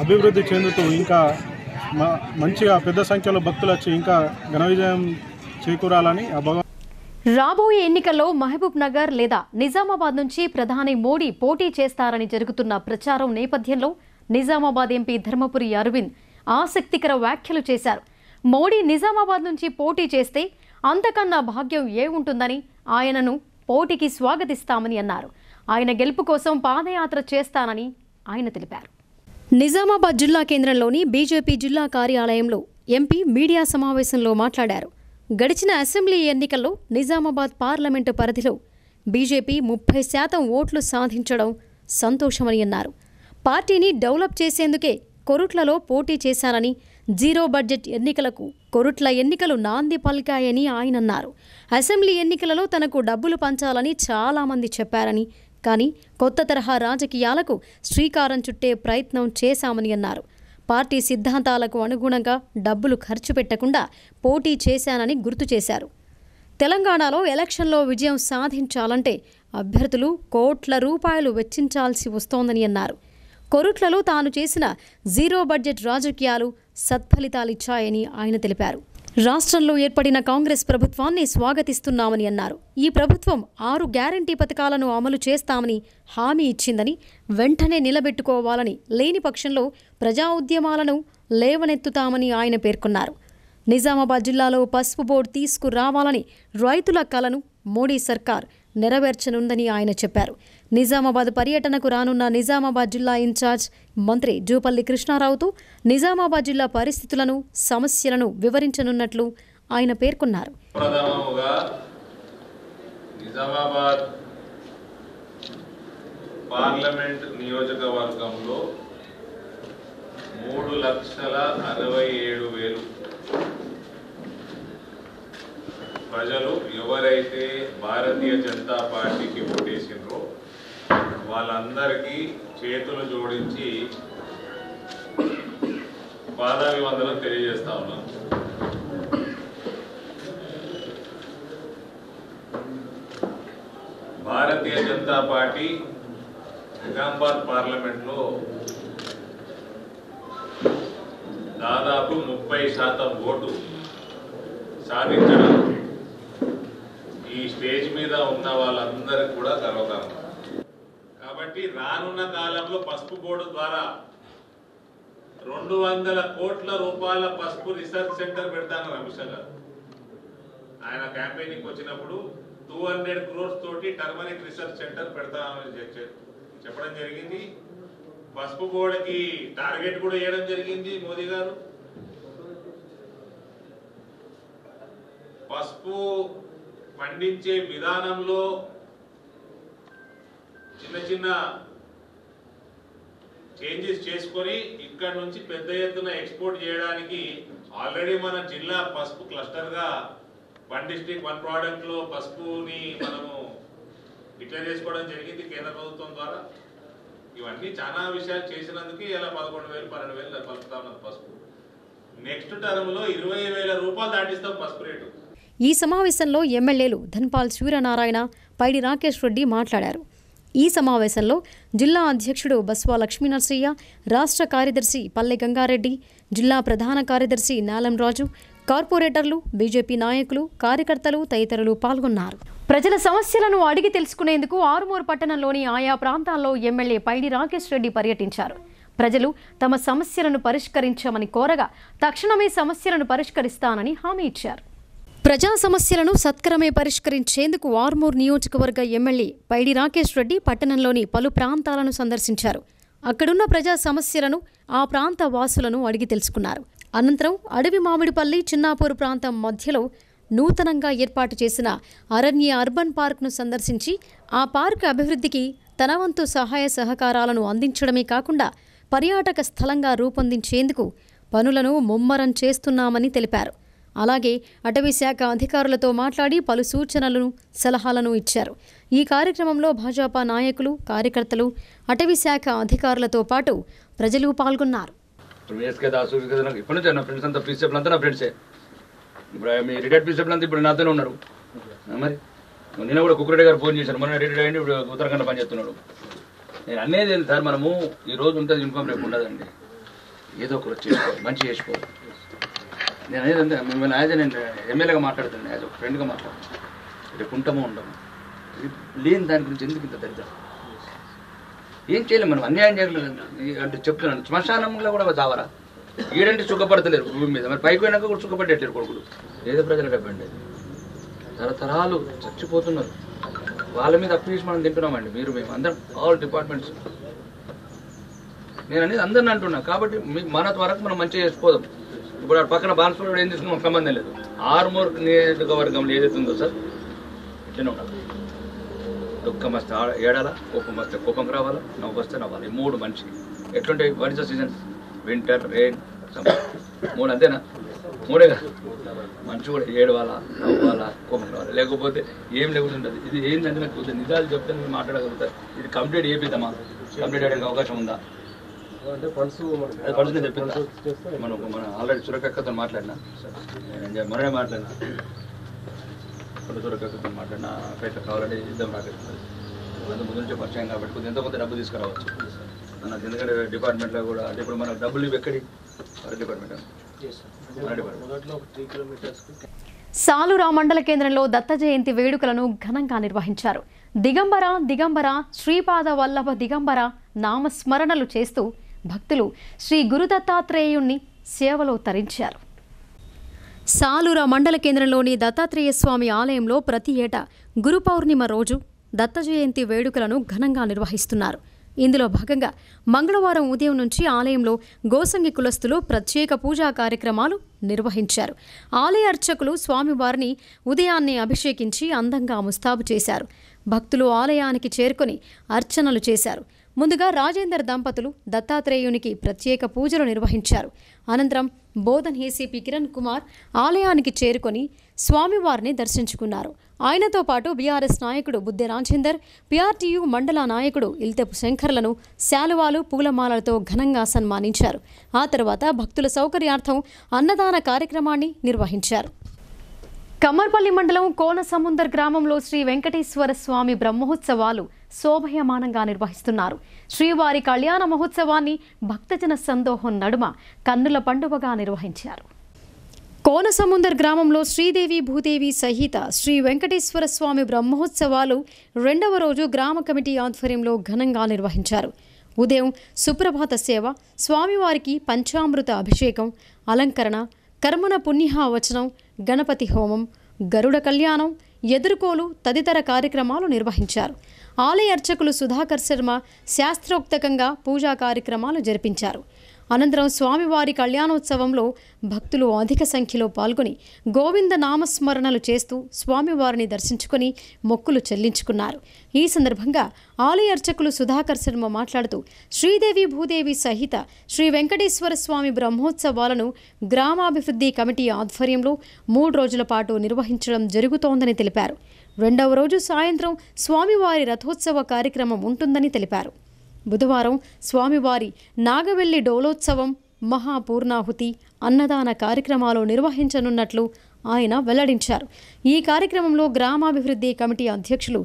అభివృద్ధి చెందుతూ ఇంకా మంచిగా పెద్ద సంఖ్యలో భక్తులు వచ్చి ఇంకా ఘన విజయం చేకూరాలని
రాబోయే ఎన్నికల్లో మహబూబ్ నగర్ లేదా నిజామాబాద్ నుంచి ప్రధాని మోడీ పోటీ చేస్తారని జరుగుతున్న ప్రచారం నేపథ్యంలో నిజామాబాద్ ఎంపీ ధర్మపురి అరవింద్ ఆసక్తికర వ్యాఖ్యలు చేశారు. మోడీ నిజామాబాద్ నుంచి పోటీ చేస్తే అంతకన్నా భాగ్యం ఏముంటుందని, ఆయనను పోటీకి స్వాగతిస్తామని అన్నారు. ఆయన గెలుపు కోసం పాదయాత్ర చేస్తానని ఆయన తెలిపారు. నిజామాబాద్ జిల్లా కేంద్రంలోని బీజేపీ జిల్లా కార్యాలయంలో ఎంపీ మీడియా సమావేశంలో మాట్లాడారు. గడిచిన అసెంబ్లీ ఎన్నికల్లో నిజామాబాద్ పార్లమెంటు పరిధిలో బీజేపీ 30% ఓట్లు సాధించడం సంతోషమని అన్నారు. పార్టీని డెవలప్ చేసేందుకే కొరుట్లలో పోటీ చేశానని, జీరో బడ్జెట్ ఎన్నికలకు కొరుట్ల ఎన్నికలు నాంది పలికాయని ఆయన అన్నారు. అసెంబ్లీ ఎన్నికలలో తనకు డబ్బులు పంచాలని చాలామంది చెప్పారని, కానీ కొత్త తరహా రాజకీయాలకు శ్రీకారం చుట్టే ప్రయత్నం చేశామని అన్నారు. పార్టీ సిద్ధాంతాలకు అనుగుణంగా డబ్బులు ఖర్చు పెట్టకుండా పోటీ చేశానని గుర్తు చేశారు. తెలంగాణలో ఎలక్షన్లో విజయం సాధించాలంటే అభ్యర్థులు కోట్ల రూపాయలు వెచ్చించాల్సి వస్తోందని అన్నారు. కొరుట్లలో తాను చేసిన జీరో బడ్జెట్ రాజకీయాలు సత్ఫలితాలిచ్చాయని ఆయన తెలిపారు. రాష్ట్రంలో ఏర్పడిన కాంగ్రెస్ ప్రభుత్వాన్ని స్వాగతిస్తున్నామని అన్నారు. ఈ ప్రభుత్వం 6 గ్యారంటీ పథకాలను అమలు చేస్తామని హామీ ఇచ్చిందని, వెంటనే నిలబెట్టుకోవాలని, లేని పక్షంలో ప్రజా ఉద్యమాలను లేవనెత్తుతామని ఆయన పేర్కొన్నారు. నిజామాబాద్ జిల్లాలో పసుపు బోర్డు తీసుకురావాలని రైతుల కలను మోడీ సర్కార్ నెరవేర్చనుందని ఆయన చెప్పారు. నిజామాబాద్ పర్యటనకు రానున్న నిజామాబాద్ జిల్లా ఇన్ఛార్జ్ మంత్రి జూపల్లి కృష్ణారావుతో నిజామాబాద్ జిల్లా పరిస్థితులను, సమస్యలను వివరించనున్నట్లు ఆయన పేర్కొన్నారు.
నిజామాబాద్ పార్లమెంట్ నియోజకవర్గంలో 3,67,000 ప్రజలు ఎవరైతే భారతీయ జనతా పార్టీకి ఓటేసినరో వాళ్ళందరికీ చేతులు జోడించి పాదాభివందనం తెలియజేస్తా ఉన్నాం. భారతీయ జనతా పార్టీ నిజామాబాద్ పార్లమెంట్లో దాదాపు 30% ఓటు సాధించడం ఈ స్టేజ్ మీద ఉన్న వాళ్ళందరికీ కూడా గర్వకారణం. కాబట్టి రానున్న కాలంలో పసుపు బోర్డు ద్వారా 200 కోట్ల రూపాయల పసుపు రీసెర్చ్ సెంటర్ పెడతాను అమిత్ షా గారు. ఆయన క్యాంపెయినింగ్ వచ్చినప్పుడు 200 crores తోటి టర్మరిక్ రీసెర్చ్ సెంటర్ పెడతామని చెప్పడం జరిగింది. పసుపు బోర్డుకి టార్గెట్ కూడా వేయడం జరిగింది మోదీ గారు. పసుపు పండించే విధానంలో చిన్న చిన్న చేంజెస్ చేసుకొని ఇక్కడ నుంచి పెద్ద ఎత్తున ఎక్స్పోర్ట్ చేయడానికి ఆల్రెడీ మన జిల్లా పసుపు క్లస్టర్ గా 1 district 1 product లో పసుపుని మనము డిక్లేర్ చేసుకోవడం జరిగింది కేంద్ర ప్రభుత్వం ద్వారా. ఇవన్నీ చాలా విషయాలు చేసినందుకు ఇలా 11,000 12,000 పలుకుతా ఉన్నది పసుపు. నెక్స్ట్ టర్మ్ లో 20,000 రూపాయలు దాటిస్తాం పసుపు రేటు.
ఈ సమావేశంలో ఎమ్మెల్యేలు ధన్పాల్ సూర్యనారాయణ, పైడి రాకేష్ రెడ్డి మాట్లాడారు. ఈ సమావేశంలో జిల్లా అధ్యక్షుడు బస్వా లక్ష్మీనరసయ్య, రాష్ట్ర కార్యదర్శి పల్లె గంగారెడ్డి, జిల్లా ప్రధాన కార్యదర్శి నాలం రాజు, కార్పొరేటర్లు, బీజేపీ నాయకులు, కార్యకర్తలు తదితరులు పాల్గొన్నారు. ప్రజల సమస్యలను అడిగి తెలుసుకునేందుకు ఆరుమూరు పట్టణంలోని ఆయా ప్రాంతాల్లో ఎమ్మెల్యే పైడి రాకేష్ రెడ్డి పర్యటించారు. ప్రజలు తమ సమస్యలను పరిష్కరించమని కోరగా తక్షణమే సమస్యలను పరిష్కరిస్తానని హామీ ఇచ్చారు. ప్రజా సమస్యలను సత్వరమే పరిష్కరించేందుకు ఆరుమూరు నియోజకవర్గ ఎమ్మెల్యే పైడి రాకేష్ రెడ్డి పట్టణంలోని పలు ప్రాంతాలను సందర్శించారు. అక్కడున్న ప్రజా సమస్యలను, ఆ ప్రాంత వాసులను అడిగి తెలుసుకున్నారు. అనంతరం అడవి మామిడిపల్లి, చిన్నాపూర్ ప్రాంతం మధ్యలో నూతనంగా ఏర్పాటు చేసిన అరణ్య అర్బన్ పార్క్ను సందర్శించి ఆ పార్క్ అభివృద్ధికి తన వంతు సహాయ సహకారాలను అందించడమే కాకుండా పర్యాటక స్థలంగా రూపొందించేందుకు పనులను ముమ్మరం చేస్తున్నామని తెలిపారు. అలాగే అటవీ శాఖ అధికారులతో మాట్లాడి పలు సూచనలను, సలహాలను ఇచ్చారు. ఈ కార్యక్రమంలో భాజపా నాయకులు, కార్యకర్తలు, అటవీ శాఖ అధికారులతో పాటు ప్రజలు పాల్గొన్నారు.
ఇప్పుడు మీ రిటైర్డ్ ప్రిన్సిపల్ అంతా ఇప్పుడు నాతోనే ఉన్నారు. మరి నిన్న కూడా కుక్కరెడ్డి గారు ఫోన్ చేశారు. మొన్న రిటైర్డ్ అయ్యింది, ఇప్పుడు ఉత్తరాఖండ్ పనిచేస్తున్నాడు. నేను అనేది ఏంటి సార్, మనము ఈ రోజు ఉంటుంది ఇన్కమ్ రేపు ఉండదండి. ఏదో ఒకటి చేసుకోవాలి, మంచి చేసుకోవాలి. నేను అనేది అంతే. మిమ్మల్ని యాజ్ నేను ఎమ్మెల్యేగా మాట్లాడుతాను, యాజ్ ఒక ఫ్రెండ్గా మాట్లాడుతాను. రేపు ఉంటామో ఉండము లేని దాని గురించి ఎందుకు ఇంత దరిద్రం? ఏం చేయలేము, మనం అన్యాయం చేయలేదు అంటే చెప్తున్నాను. శ్మశానంలో కూడా చావరా? ఈడంటే సుఖపడతలేరు భూమి మీద, మరి పైకి పోయినాక కూడా సుఖపడేట్లేరు కొడుకులు. ఏదో ప్రజలు డబ్బండి తరతరాలు చచ్చిపోతున్నారు. వాళ్ళ మీద అప్పు మనం తింటున్నామండి. మీరు మేము అందరం ఆల్ డిపార్ట్మెంట్స్. నేను అనేది అందరిని అంటున్నా. కాబట్టి మన వరకు మనం మంచిగా చేసుకోదాం. ఇప్పుడు పక్కన బాన్స్పూర్ ఏం తీసుకుని మాకు సంబంధం లేదు. ఆరుమూరు నియోజకవర్గంలో ఏదైతే ఉందో సార్ ఇట్లనే ఉండాలి. దుఃఖం వస్తే ఏడాలా, కోపం వస్తే కోపం రావాలా, నవ్వు వస్తే నవ్వాలి. ఈ మూడు మనిషి ఎట్లుంటాయి? What is the seasons? Winter, rain, summer. మూడు అంతేనా? మూడేగా. మంచి కూడా ఏడవాలా, నవ్వాలా, కోపం రావాలి. లేకపోతే ఏం లేకుంటుంటుంది. ఇది ఏంటంటే నాకు నిజాలు చెప్తే మీరు మాట్లాడగలుగుతారు. ఇది కంప్లీట్ చేపిద్దామా? కంప్లీట్ చేయడానికి అవకాశం ఉందా? ఫండ్స్ చెప్పిందా? మన ఆల్రెడీ సురకక్కతో మాట్లాడినా, మొన్నే మాట్లాడినా, సురకక్కతో మాట్లాడినా. అక్కడ కావాలంటే ఇద్దాం రాకెట్. అంత ముందు నుంచే పరిచయం కాబట్టి కొద్దిగా ఎంతో కొంత డబ్బు తీసుకురావచ్చు నాకు. ఎందుకంటే డిపార్ట్మెంట్లో కూడా అంటే ఇప్పుడు మనకు డబ్బులు ఎక్కడి డిపార్ట్మెంట్
సాలూరా మండల కేంద్రంలో దత్త జయంతి వేడుకలను ఘనంగా నిర్వహించారు. దిగంబర శ్రీపాద వల్లభ దిగంబర నామస్మరణలు చేస్తూ భక్తులు శ్రీ గురు దత్తాత్రేయుణ్ణి సేవలో తరించారు. సాలూర మండల కేంద్రంలోని దత్తాత్రేయ స్వామి ఆలయంలో ప్రతి ఏటా గురు పౌర్ణిమ రోజు దత్త జయంతి వేడుకలను ఘనంగా నిర్వహిస్తున్నారు. ఇందులో భాగంగా మంగళవారం ఉదయం నుంచి ఆలయంలో గోసంగి కులస్తులు ప్రత్యేక పూజా కార్యక్రమాలు నిర్వహించారు. ఆలయ అర్చకులు స్వామివారిని ఉదయాన్నే అభిషేకించి అందంగా ముస్తాబు చేశారు. భక్తులు ఆలయానికి చేరుకొని అర్చనలు చేశారు. ముందుగా రాజేందర్ దంపతులు దత్తాత్రేయునికి ప్రత్యేక పూజలు నిర్వహించారు. అనంతరం బోధన్ ఏసీపీ కిరణ్ కుమార్ ఆలయానికి చేరుకొని స్వామివారిని దర్శించుకున్నారు. ఆయనతో పాటు బీఆర్ఎస్ నాయకుడు బుద్దె రాజేందర్, పీఆర్టీయూ మండల నాయకుడు ఇల్తెపు శంకర్లను శాలువాలు, పూలమాలలతో ఘనంగా సన్మానించారు. ఆ తర్వాత భక్తుల సౌకర్యార్థం అన్నదాన కార్యక్రమాన్ని నిర్వహించారు. కమ్మర్పల్లి మండలం కోనసముందర్ గ్రామంలో శ్రీ వెంకటేశ్వర స్వామి బ్రహ్మోత్సవాలు శోభయమానంగా నిర్వహిస్తున్నారు. శ్రీవారి కళ్యాణ మహోత్సవాన్ని భక్తజన సందోహం నడుమ కన్నుల పండుగగా నిర్వహించారు. కోనసముందర్ గ్రామంలో శ్రీదేవి భూదేవి సహిత శ్రీ వెంకటేశ్వర స్వామి బ్రహ్మోత్సవాలు 2వ రోజు గ్రామ కమిటీ ఆధ్వర్యంలో ఘనంగా నిర్వహించారు. ఉదయం సుప్రభాత సేవ, స్వామివారికి పంచామృత అభిషేకం, అలంకరణ, కర్మణ పుణ్యవచనం, గణపతి హోమం, గరుడ కళ్యాణం, ఎదుర్కోలు తదితర కార్యక్రమాలు నిర్వహించారు. ఆలయ అర్చకులు సుధాకర్ శర్మ శాస్త్రోక్తకంగా పూజా కార్యక్రమాలు జరిపించారు. అనంతరం స్వామివారి కళ్యాణోత్సవంలో భక్తులు అధిక సంఖ్యలో పాల్గొని గోవింద నామస్మరణలు చేస్తూ స్వామివారిని దర్శించుకుని మొక్కులు చెల్లించుకున్నారు. ఈ సందర్భంగా ఆలయ అర్చకులు సుధాకర్ శర్మ మాట్లాడుతూ శ్రీదేవి భూదేవి సహిత శ్రీ వెంకటేశ్వర స్వామి బ్రహ్మోత్సవాలను గ్రామాభివృద్ధి కమిటీ ఆధ్వర్యంలో 3 రోజుల పాటు నిర్వహించడం జరుగుతోందని తెలిపారు. 2వ రోజు సాయంత్రం స్వామివారి రథోత్సవ కార్యక్రమం ఉంటుందని తెలిపారు. బుధవారం స్వామివారి నాగవెల్లి డోలోత్సవం, మహాపూర్ణాహుతి, అన్నదాన కార్యక్రమాలు నిర్వహించనున్నట్లు ఆయన వెల్లడించారు. ఈ కార్యక్రమంలో గ్రామాభివృద్ధి కమిటీ అధ్యక్షులు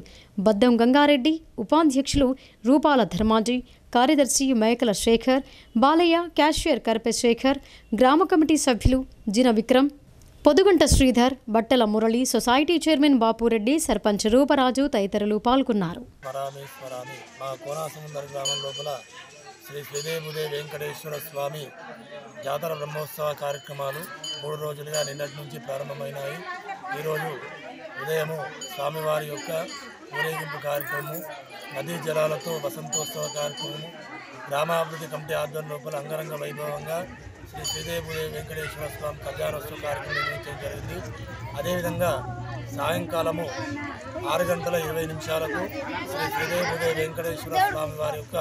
బద్దం గంగారెడ్డి, ఉపాధ్యక్షులు రూపాల ధర్మాజీ, కార్యదర్శి మేకల శేఖర్, బాలయ్య, క్యాషియర్ కర్పె శేఖర్, గ్రామ కమిటీ సభ్యులు జిన విక్రమ్, పొదుగంట శ్రీధర్, బట్టల మురళి, సొసైటీ చైర్మన్ బాపురెడ్డి, సర్పంచ్ రూపరాజు తదితరులు పాల్గొన్నారు.
మా కోనసముందర్ గ్రామం లోపల శ్రీ శ్రీదేవి వెంకటేశ్వర స్వామి జాతర బ్రహ్మోత్సవ కార్యక్రమాలు 3 రోజులుగా నిన్నటి నుంచి ప్రారంభమైనాయి. ఈరోజు ఉదయము స్వామివారి యొక్క ఊరేగింపు కార్యక్రమము, నదీ జలాలతో వసంతోత్సవ కార్యక్రమము, గ్రామాభివృద్ధి కమిటీ ఆధ్వర్యం లోపల అంగరంగ వైభవంగా శ్రీ శ్రీదేవి వెంకటేశ్వర స్వామి కళ్యాణోత్సవ కార్యక్రమం నిర్వహించడం జరిగింది. అదేవిధంగా సాయంకాలము 6:20 శ్రీ శ్రీదేవి వెంకటేశ్వర స్వామి వారి యొక్క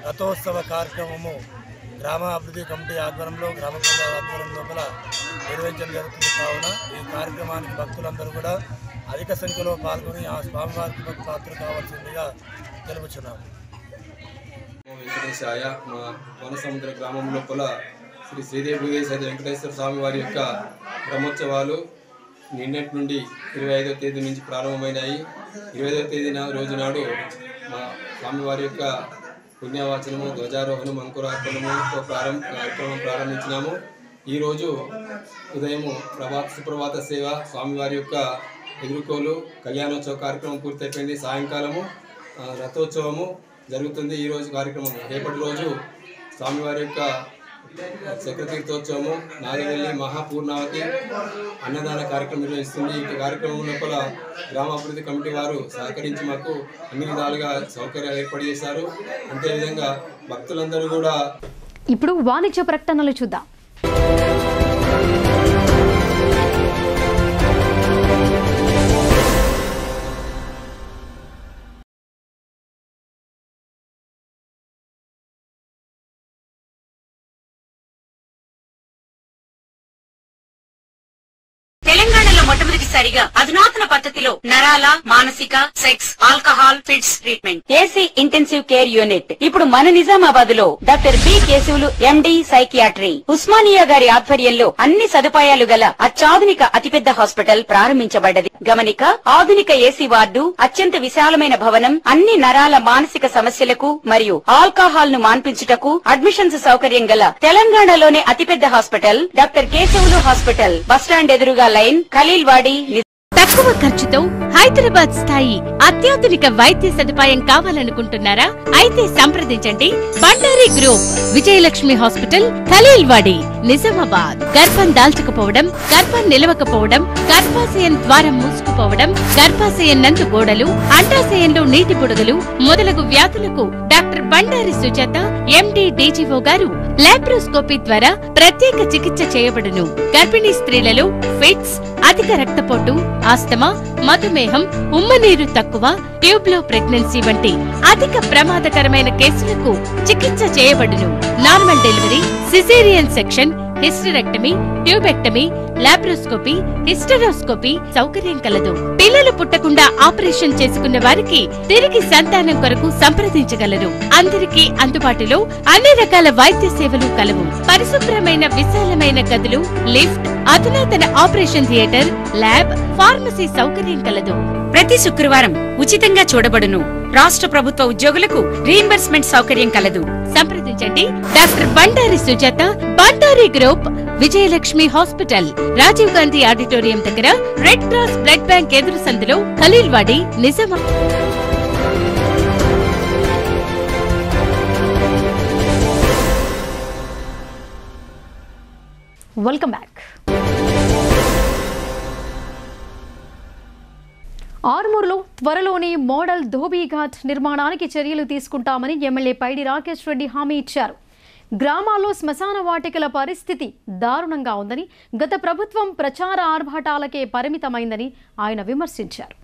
రథోత్సవ కార్యక్రమము గ్రామాభివృద్ధి కమిటీ ఆధ్వర్యంలో, గ్రామ పంచాయతీ ఆధ్వర్యం లోపల నిర్వహించడం జరుగుతుంది. కావున ఈ కార్యక్రమానికి భక్తులందరూ కూడా అధిక సంఖ్యలో పాల్గొని ఆ స్వామివారికి పాత్ర కావాల్సిందిగా తెలుపుచున్నాము.
వెంకటేశాయ. మా కోనసముద్ర గ్రామం లోపల శ్రీ శ్రీదేవి సహిత వెంకటేశ్వర స్వామి వారి యొక్క బ్రహ్మోత్సవాలు నిన్నటి నుండి 25వ తేదీ నుంచి ప్రారంభమైనాయి. 20వ తేదీ రోజు నాడు మా స్వామివారి యొక్క పుణ్యవాచనము, ధ్వజారోహణం, అంకురార్పణముతో కార్యక్రమం ప్రారంభించినాము. ఈరోజు ఉదయము సుప్రభాత సేవ, స్వామివారి యొక్క ఎదుర్కోలు, కళ్యాణోత్సవ కార్యక్రమం పూర్తయిపోయింది. సాయంకాలము రథోత్సవము జరుగుతుంది. ఈరోజు కార్యక్రమం రేపటి రోజు స్వామివారి యొక్క చక్రతీర్థోత్సవము, నాగవెల్లి, మహాపూర్ణావతి, అన్నదాన కార్యక్రమం నిర్వహిస్తుంది. ఈ కార్యక్రమం లోపల గ్రామాభివృద్ధి కమిటీ వారు సహకరించి మాకు అన్ని విధాలుగా సౌకర్యాలు ఏర్పాటు చేశారు. అంతేవిధంగా భక్తులందరూ కూడా.
ఇప్పుడు వాణిజ్య ప్రకటనలు చూద్దాం.
తెలంగాణలో మొట్టమొదటిసారిగా అధునాతన పద్ధతిలో నరాల, మానసిక, sex, alcohol, fits treatment, AC intensive care unit ఇప్పుడు మన నిజామాబాద్ లో doctor B Keshavulu MD psychiatry, Osmania గారి ఆధ్వర్యంలో అన్ని సదుపాయాలు గల అత్యాధునిక అతిపెద్ద హాస్పిటల్ ప్రారంభించబడ్డది. గమనిక, ఆధునిక ఏసీ వార్డు, అత్యంత విశాలమైన భవనం, అన్ని నరాల మానసిక సమస్యలకు మరియు ఆల్కహాల్ ను మాన్పించుటకు అడ్మిషన్స్ సౌకర్యం గల తెలంగాణలోనే అతిపెద్ద hospital doctor Keshavulu hospital, bus stand ఎదురుగా లైన్, ఖలీల్వాడి.
తక్కువ ఖర్చుతో హైదరాబాద్ స్థాయి అత్యాధునిక వైద్య సదుపాయం కావాలనుకుంటున్నారా? అయితే సంప్రదించండి బండారి గ్రూప్, విజయలక్ష్మి హాస్పిటల్, ఖలీల్వాడి, నిజామాబాద్. గర్భం దాల్చకపోవడం, గర్భం నిలవకపోవడం, గర్భాశయం ద్వారం మూసుకుపోవడం, గర్భాశయం నందు గోడలు, అండాశయంలో నీటి బుడగలు మొదలగు వ్యాధులకు డాక్టర్ బండారి సుజాత ఎండి డీజీఓ గారు లాప్రోస్కోపీ ద్వారా ప్రత్యేక చికిత్స చేయబడును. గర్భిణీ స్త్రీలలో ఫిట్స్, అధిక రక్తపోటు, ఆస్తమా, మధుమేహం, ఉమ్మనీరు తక్కువ, ట్యూబ్లో ప్రెగ్నెన్సీ వంటి అధిక ప్రమాదకరమైన కేసులకు చికిత్స చేయబడును. Normal delivery, caesarean section, hysterectomy, tubectomy, laparoscopy, hysteroscopy సౌకర్యం కలదు. పిల్లలు పుట్టకుండా ఆపరేషన్ చేసుకున్న వారికి తిరిగి సంతానం కొరకు సంప్రదించగలరు. అందరికీ అందుబాటులో అన్ని రకాల వైద్య సేవలు కలవు. పరిశుభ్రమైన విశాలమైన గదులు, లిఫ్ట్, అధునాతన ఆపరేషన్ థియేటర్, ల్యాబ్, ఫార్మసీ సౌకర్యం కలదు.
ప్రతి శుక్రవారం ఉచితంగా చూడబడును. రాష్ట్ర ప్రభుత్వ ఉద్యోగులకు రీయింబర్స్మెంట్ సౌకర్యం కలదు.
సంప్రదించండి doctor Bandari Sujatha, Bandari group, Vijayalakshmi hospital, Rajiv Gandhi auditorium దగ్గర, రెడ్ క్రాస్ బ్లడ్ బ్యాంక్ ఎదురు సందులో, ఖలీల్వాడి, నిజామాబాద్.
Welcome back. ఆర్మూర్లో త్వరలోనే మోడల్ ధోబీఘాట్ నిర్మాణానికి చర్యలు తీసుకుంటామని ఎమ్మెల్యే పైడి రాకేష్ రెడ్డి హామీ ఇచ్చారు. గ్రామాల్లో శ్మశాన వాటికల పరిస్థితి దారుణంగా ఉందని, గత ప్రభుత్వం ప్రచార ఆర్భాటాలకే పరిమితమైందని ఆయన విమర్శించారు.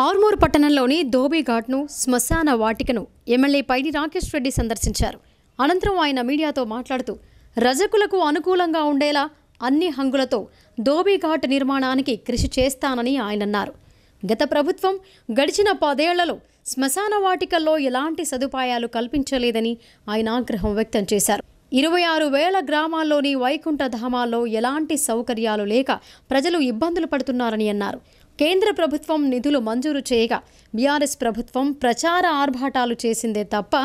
ఆర్మూర్ పట్టణంలోని ధోబీఘాట్ను, శ్మశాన వాటికను ఎమ్మెల్యే పైడి రాకేష్ రెడ్డి సందర్శించారు. అనంతరం ఆయన మీడియాతో మాట్లాడుతూ రజకులకు అనుకూలంగా ఉండేలా అన్ని హంగులతో ధోబీఘాట్ నిర్మాణానికి కృషి చేస్తానని ఆయన అన్నారు. గత ప్రభుత్వం గడిచిన 10 ఏళ్లలో శ్మశాన వాటికల్లో ఎలాంటి సదుపాయాలు కల్పించలేదని ఆయన ఆగ్రహం వ్యక్తం చేశారు. 26,000 గ్రామాల్లోని వైకుంఠ ధామాల్లో ఎలాంటి సౌకర్యాలు లేక ప్రజలు ఇబ్బందులు పడుతున్నారని అన్నారు. కేంద్ర ప్రభుత్వం నిధులు మంజూరు చేయగా బీఆర్ఎస్ ప్రభుత్వం ప్రచార ఆర్భాటాలు చేసిందే తప్ప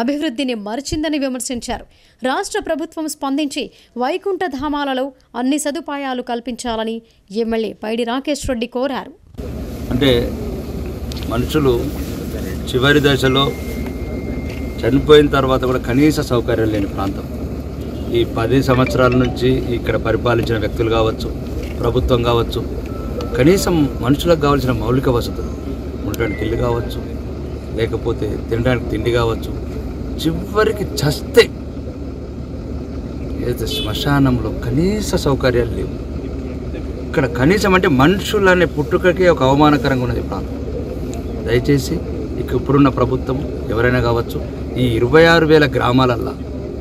అభివృద్ధిని మర్చిందని విమర్శించారు. రాష్ట్ర ప్రభుత్వం స్పందించి వైకుంఠ ధామాలలో అన్ని సదుపాయాలు కల్పించాలని ఎమ్మెల్యే పైడి రాకేష్ రెడ్డి కోరారు.
అంటే మనుషులు చివరి దశలో చనిపోయిన తర్వాత కూడా కనీస సౌకర్యం లేని ప్రాంతం. ఈ 10 సంవత్సరాల నుంచి ఇక్కడ పరిపాలించిన వ్యక్తులు కావచ్చు, ప్రభుత్వం కావచ్చు, కనీసం మనుషులకు కావాల్సిన మౌలిక వసతులు, ఉండడానికి ఇల్లు కావచ్చు, లేకపోతే తినడానికి తిండి కావచ్చు, చివరికి చస్తే ఏదైతే శ్మశానంలో కనీస సౌకర్యాలు లేవు. ఇక్కడ కనీసం అంటే మనుషులనే పుట్టుకకి ఒక అవమానకరంగా ఉన్నది ప్రాంతం. దయచేసి ఇప్పుడున్న ప్రభుత్వం ఎవరైనా కావచ్చు, ఈ 26,000 గ్రామాలల్లో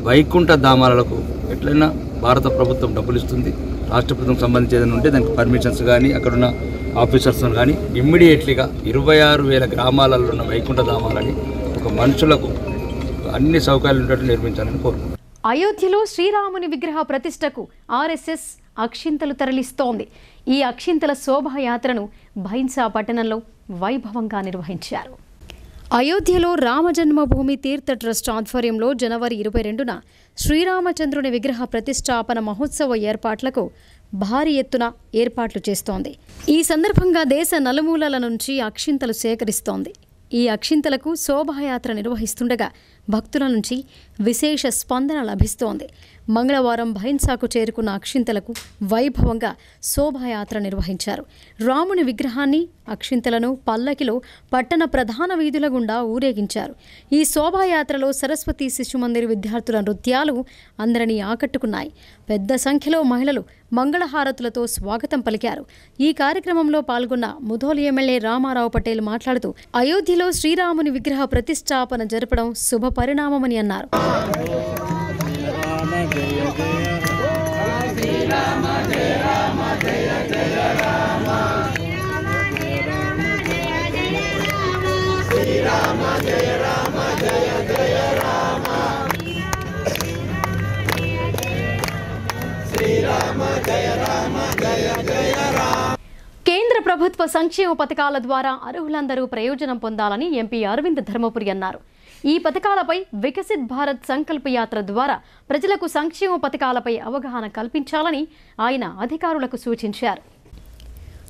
వైకుంఠ ధామాలకు ఎట్లయినా భారత ప్రభుత్వం డబ్బులు ఇస్తుంది. రాష్ట్ర ప్రభుత్వం సంబంధించి ఏదైనా ఉంటే దానికి పర్మిషన్స్ కానీ అక్కడున్న ఆఫీసర్స్ కానీ ఇమ్మీడియట్లీగా 26,000 గ్రామాలలో ఉన్న వైకుంఠ ధామాలని ఒక మనుషులకు అన్ని సౌకర్యాలు ఉండేట్టు నిర్మించాలని కోరుకుంటున్నాను.
అయోధ్యలో శ్రీరాముని విగ్రహ ప్రతిష్టకు ఆర్ఎస్ఎస్ అక్షింతలు తరలిస్తోంది. ఈ అక్షింతల శోభాయాత్రను భైన్సా పట్టణంలో వైభవంగా నిర్వహించారు. అయోధ్యలో రామజన్మభూమి తీర్థ ట్రస్ట్ ఆధ్వర్యంలో జనవరి 22న శ్రీరామచంద్రుని విగ్రహ ప్రతిష్టాపన మహోత్సవ ఏర్పాట్లకు భారీ ఎత్తున ఏర్పాట్లు చేస్తోంది. ఈ సందర్భంగా దేశ నలుమూలల నుంచి అక్షింతలు సేకరిస్తోంది. ఈ అక్షింతలకు శోభాయాత్ర నిర్వహిస్తుండగా భక్తుల నుంచి విశేష స్పందన లభిస్తోంది. మంగళవారం భైన్సాకు చేరుకున్న అక్షింతలకు వైభవంగా శోభాయాత్ర నిర్వహించారు. రాముని విగ్రహాన్ని, అక్షింతలను పల్లకిలో పట్టణ ప్రధాన వీధుల గుండా ఊరేగించారు. ఈ శోభాయాత్రలో సరస్వతి శిశుమందిర్ విద్యార్థుల నృత్యాలు అందరినీ ఆకట్టుకున్నాయి. పెద్ద సంఖ్యలో మహిళలు మంగళహారతులతో స్వాగతం పలికారు. ఈ కార్యక్రమంలో పాల్గొన్న ముధోల్ ఎమ్మెల్యే రామారావు పటేల్ మాట్లాడుతూ అయోధ్యలో శ్రీరాముని విగ్రహ ప్రతిష్టాపన జరపడం శుభ పరిణామమని అన్నారు. కేంద్ర ప్రభుత్వ సంక్షేమ పథకాల ద్వారా అర్హులందరూ ప్రయోజనం పొందాలని ఎంపీ అరవింద్ ధర్మపురి అన్నారు. ఈ పథకాలపై వికసిత్ భారత్ సంకల్ప యాత్ర ద్వారా ప్రజలకు సంక్షేమ పథకాలపై అవగాహన కల్పించాలని ఆయన అధికారులకు సూచించారు.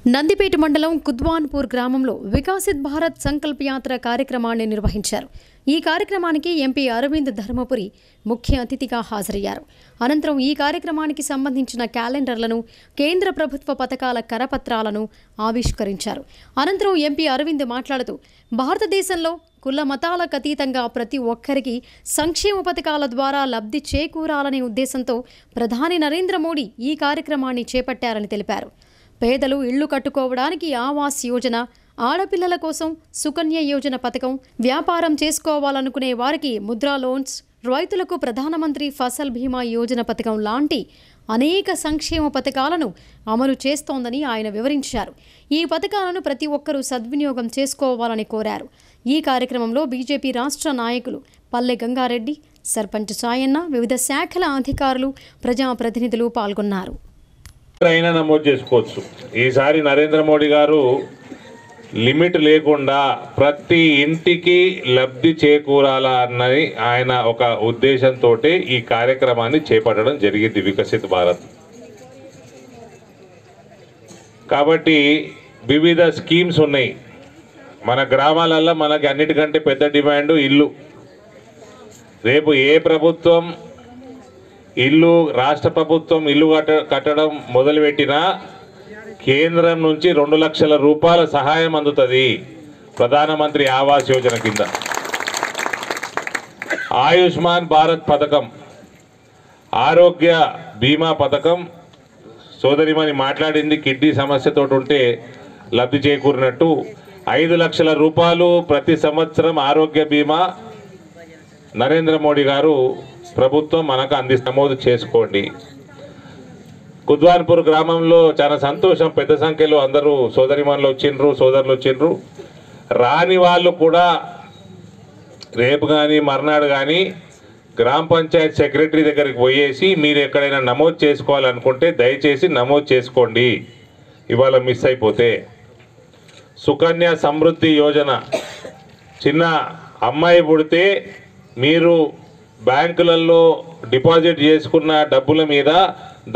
నందిపేట మండలం కుద్వాన్పూర్ గ్రామంలో వికసిత్ భారత్ సంకల్ప యాత్ర కార్యక్రమాన్ని నిర్వహించారు. ఈ కార్యక్రమానికి ఎంపీ అరవింద్ ధర్మపురి ముఖ్య అతిథిగా హాజరయ్యారు. అనంతరం ఈ కార్యక్రమానికి సంబంధించిన క్యాలెండర్లను, కేంద్ర ప్రభుత్వ పథకాల కరపత్రాలను ఆవిష్కరించారు. అనంతరం ఎంపీ అరవింద్ మాట్లాడుతూ భారతదేశంలో కుల మతాలకు అతీతంగా ప్రతి ఒక్కరికి సంక్షేమ పథకాల ద్వారా లబ్ధి చేకూరాలనే ఉద్దేశంతో ప్రధాని నరేంద్ర మోడీ ఈ కార్యక్రమాన్ని చేపట్టారని తెలిపారు. పేదలు ఇళ్లు కట్టుకోవడానికి ఆవాస్ యోజన, ఆడపిల్లల కోసం సుకన్య యోజన పథకం, వ్యాపారం చేసుకోవాలనుకునే వారికి ముద్రా లోన్స్, రైతులకు ప్రధానమంత్రి ఫసల్ బీమా యోజన పథకం లాంటి అనేక సంక్షేమ పథకాలను అమలు చేస్తోందని ఆయన వివరించారు. ఈ పథకాలను ప్రతి ఒక్కరూ సద్వినియోగం చేసుకోవాలని కోరారు. ఈ కార్యక్రమంలో బీజేపీ రాష్ట్ర నాయకులు పల్లె గంగారెడ్డి, సర్పంచ్ సాయన్న, వివిధ శాఖల అధికారులు, ప్రజాప్రతినిధులు పాల్గొన్నారు.
అయినా నమోదు చేసుకోవచ్చు. ఈసారి నరేంద్ర మోడీ గారు లిమిట్ లేకుండా ప్రతి ఇంటికి లబ్ధి చేకూరాలన్నది ఆయన ఒక ఉద్దేశంతో ఈ కార్యక్రమాన్ని చేపట్టడం జరిగింది, వికసిత్ భారత్. కాబట్టి వివిధ స్కీమ్స్ ఉన్నాయి. మన గ్రామాలలో మనకి అన్నిటికంటే పెద్ద డిమాండ్ ఇల్లు. రేపు ఏ ప్రభుత్వం ఇల్లు, రాష్ట్ర ప్రభుత్వం ఇల్లు కట్టడం మొదలుపెట్టినా కేంద్రం నుంచి 2 లక్షల రూపాయల సహాయం అందుతుంది ప్రధానమంత్రి ఆవాస్ యోజన కింద. ఆయుష్మాన్ భారత్ పథకం, ఆరోగ్య బీమా పథకం, సోదరిమని మాట్లాడింది కిడ్నీ సమస్యతో ఉంటే లబ్ధి చేకూరినట్టు 5 లక్షల రూపాయలు ప్రతి సంవత్సరం ఆరోగ్య బీమా నరేంద్ర మోడీ గారు ప్రభుత్వం మనకు నమోదు చేసుకోండి. కుద్వాన్పూర్ గ్రామంలో చాలా సంతోషం, పెద్ద సంఖ్యలో అందరూ సోదరిమణులు వచ్చిండ్రు, సోదరులు వచ్చిండ్రు. రాని వాళ్ళు కూడా రేపు కానీ మర్నాడు కానీ గ్రామ పంచాయత్ సెక్రటరీ దగ్గరికి పోయేసి మీరు ఎక్కడైనా నమోదు చేసుకోవాలనుకుంటే దయచేసి నమోదు చేసుకోండి, ఇవాళ మిస్ అయిపోతే. సుకన్య సమృద్ధి యోజన, చిన్న అమ్మాయి పుడితే మీరు బ్యాంకులలో డిపాజిట్ చేసుకున్న డబ్బుల మీద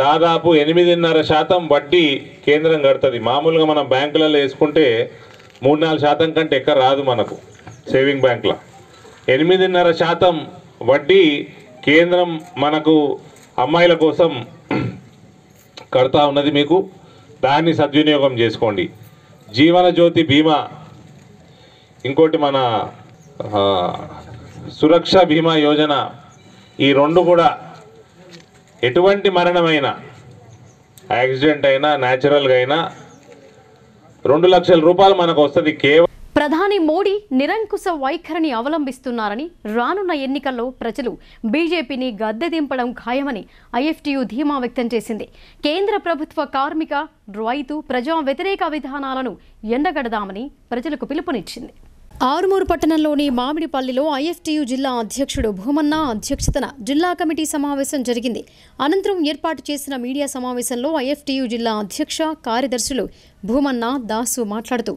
దాదాపు 8.5% వడ్డీ కేంద్రం కడుతుంది. మామూలుగా మనం బ్యాంకులలో వేసుకుంటే 3-4% కంటే ఎక్కడ రాదు మనకు సేవింగ్ బ్యాంకులో. 8.5% వడ్డీ కేంద్రం మనకు అమ్మాయిల కోసం కడతా ఉన్నది. మీకు దాన్ని సద్వినియోగం చేసుకోండి. జీవన జ్యోతి బీమా, ఇంకోటి మన సురక్ష బీమా యోజన, ఈ 2 కూడా ఎటువంటి మరణమైనా, యాక్సిడెంట్ అయినా న్యాచురల్గా అయినా 2 లక్షల రూపాయలు మనకు వస్తుంది. కేవలం
ప్రధాని మోడీ నిరంకుశ వైఖరిని అవలంబిస్తున్నారని, రానున్న ఎన్నికల్లో ప్రజలు బీజేపీని గద్దె దింపడం ఖాయమని ఐఎఫ్టీయూ ధీమా వ్యక్తం చేసింది. కేంద్ర ప్రభుత్వ కార్మిక, రైతు, ప్రజా వ్యతిరేక విధానాలను ఎండగడదామని ప్రజలకు పిలుపునిచ్చింది. ఆరుమూరు పట్టణంలోని మామిడిపల్లిలో ఐఎఫ్టీయూ జిల్లా అధ్యక్షుడు భూమన్న అధ్యక్షతన జిల్లా కమిటీ సమావేశం జరిగింది. అనంతరం ఏర్పాటు చేసిన మీడియా సమావేశంలో ఐఎఫ్టీయూ జిల్లా అధ్యక్ష, కార్యదర్శులు భూమన్న, దాసు మాట్లాడుతూ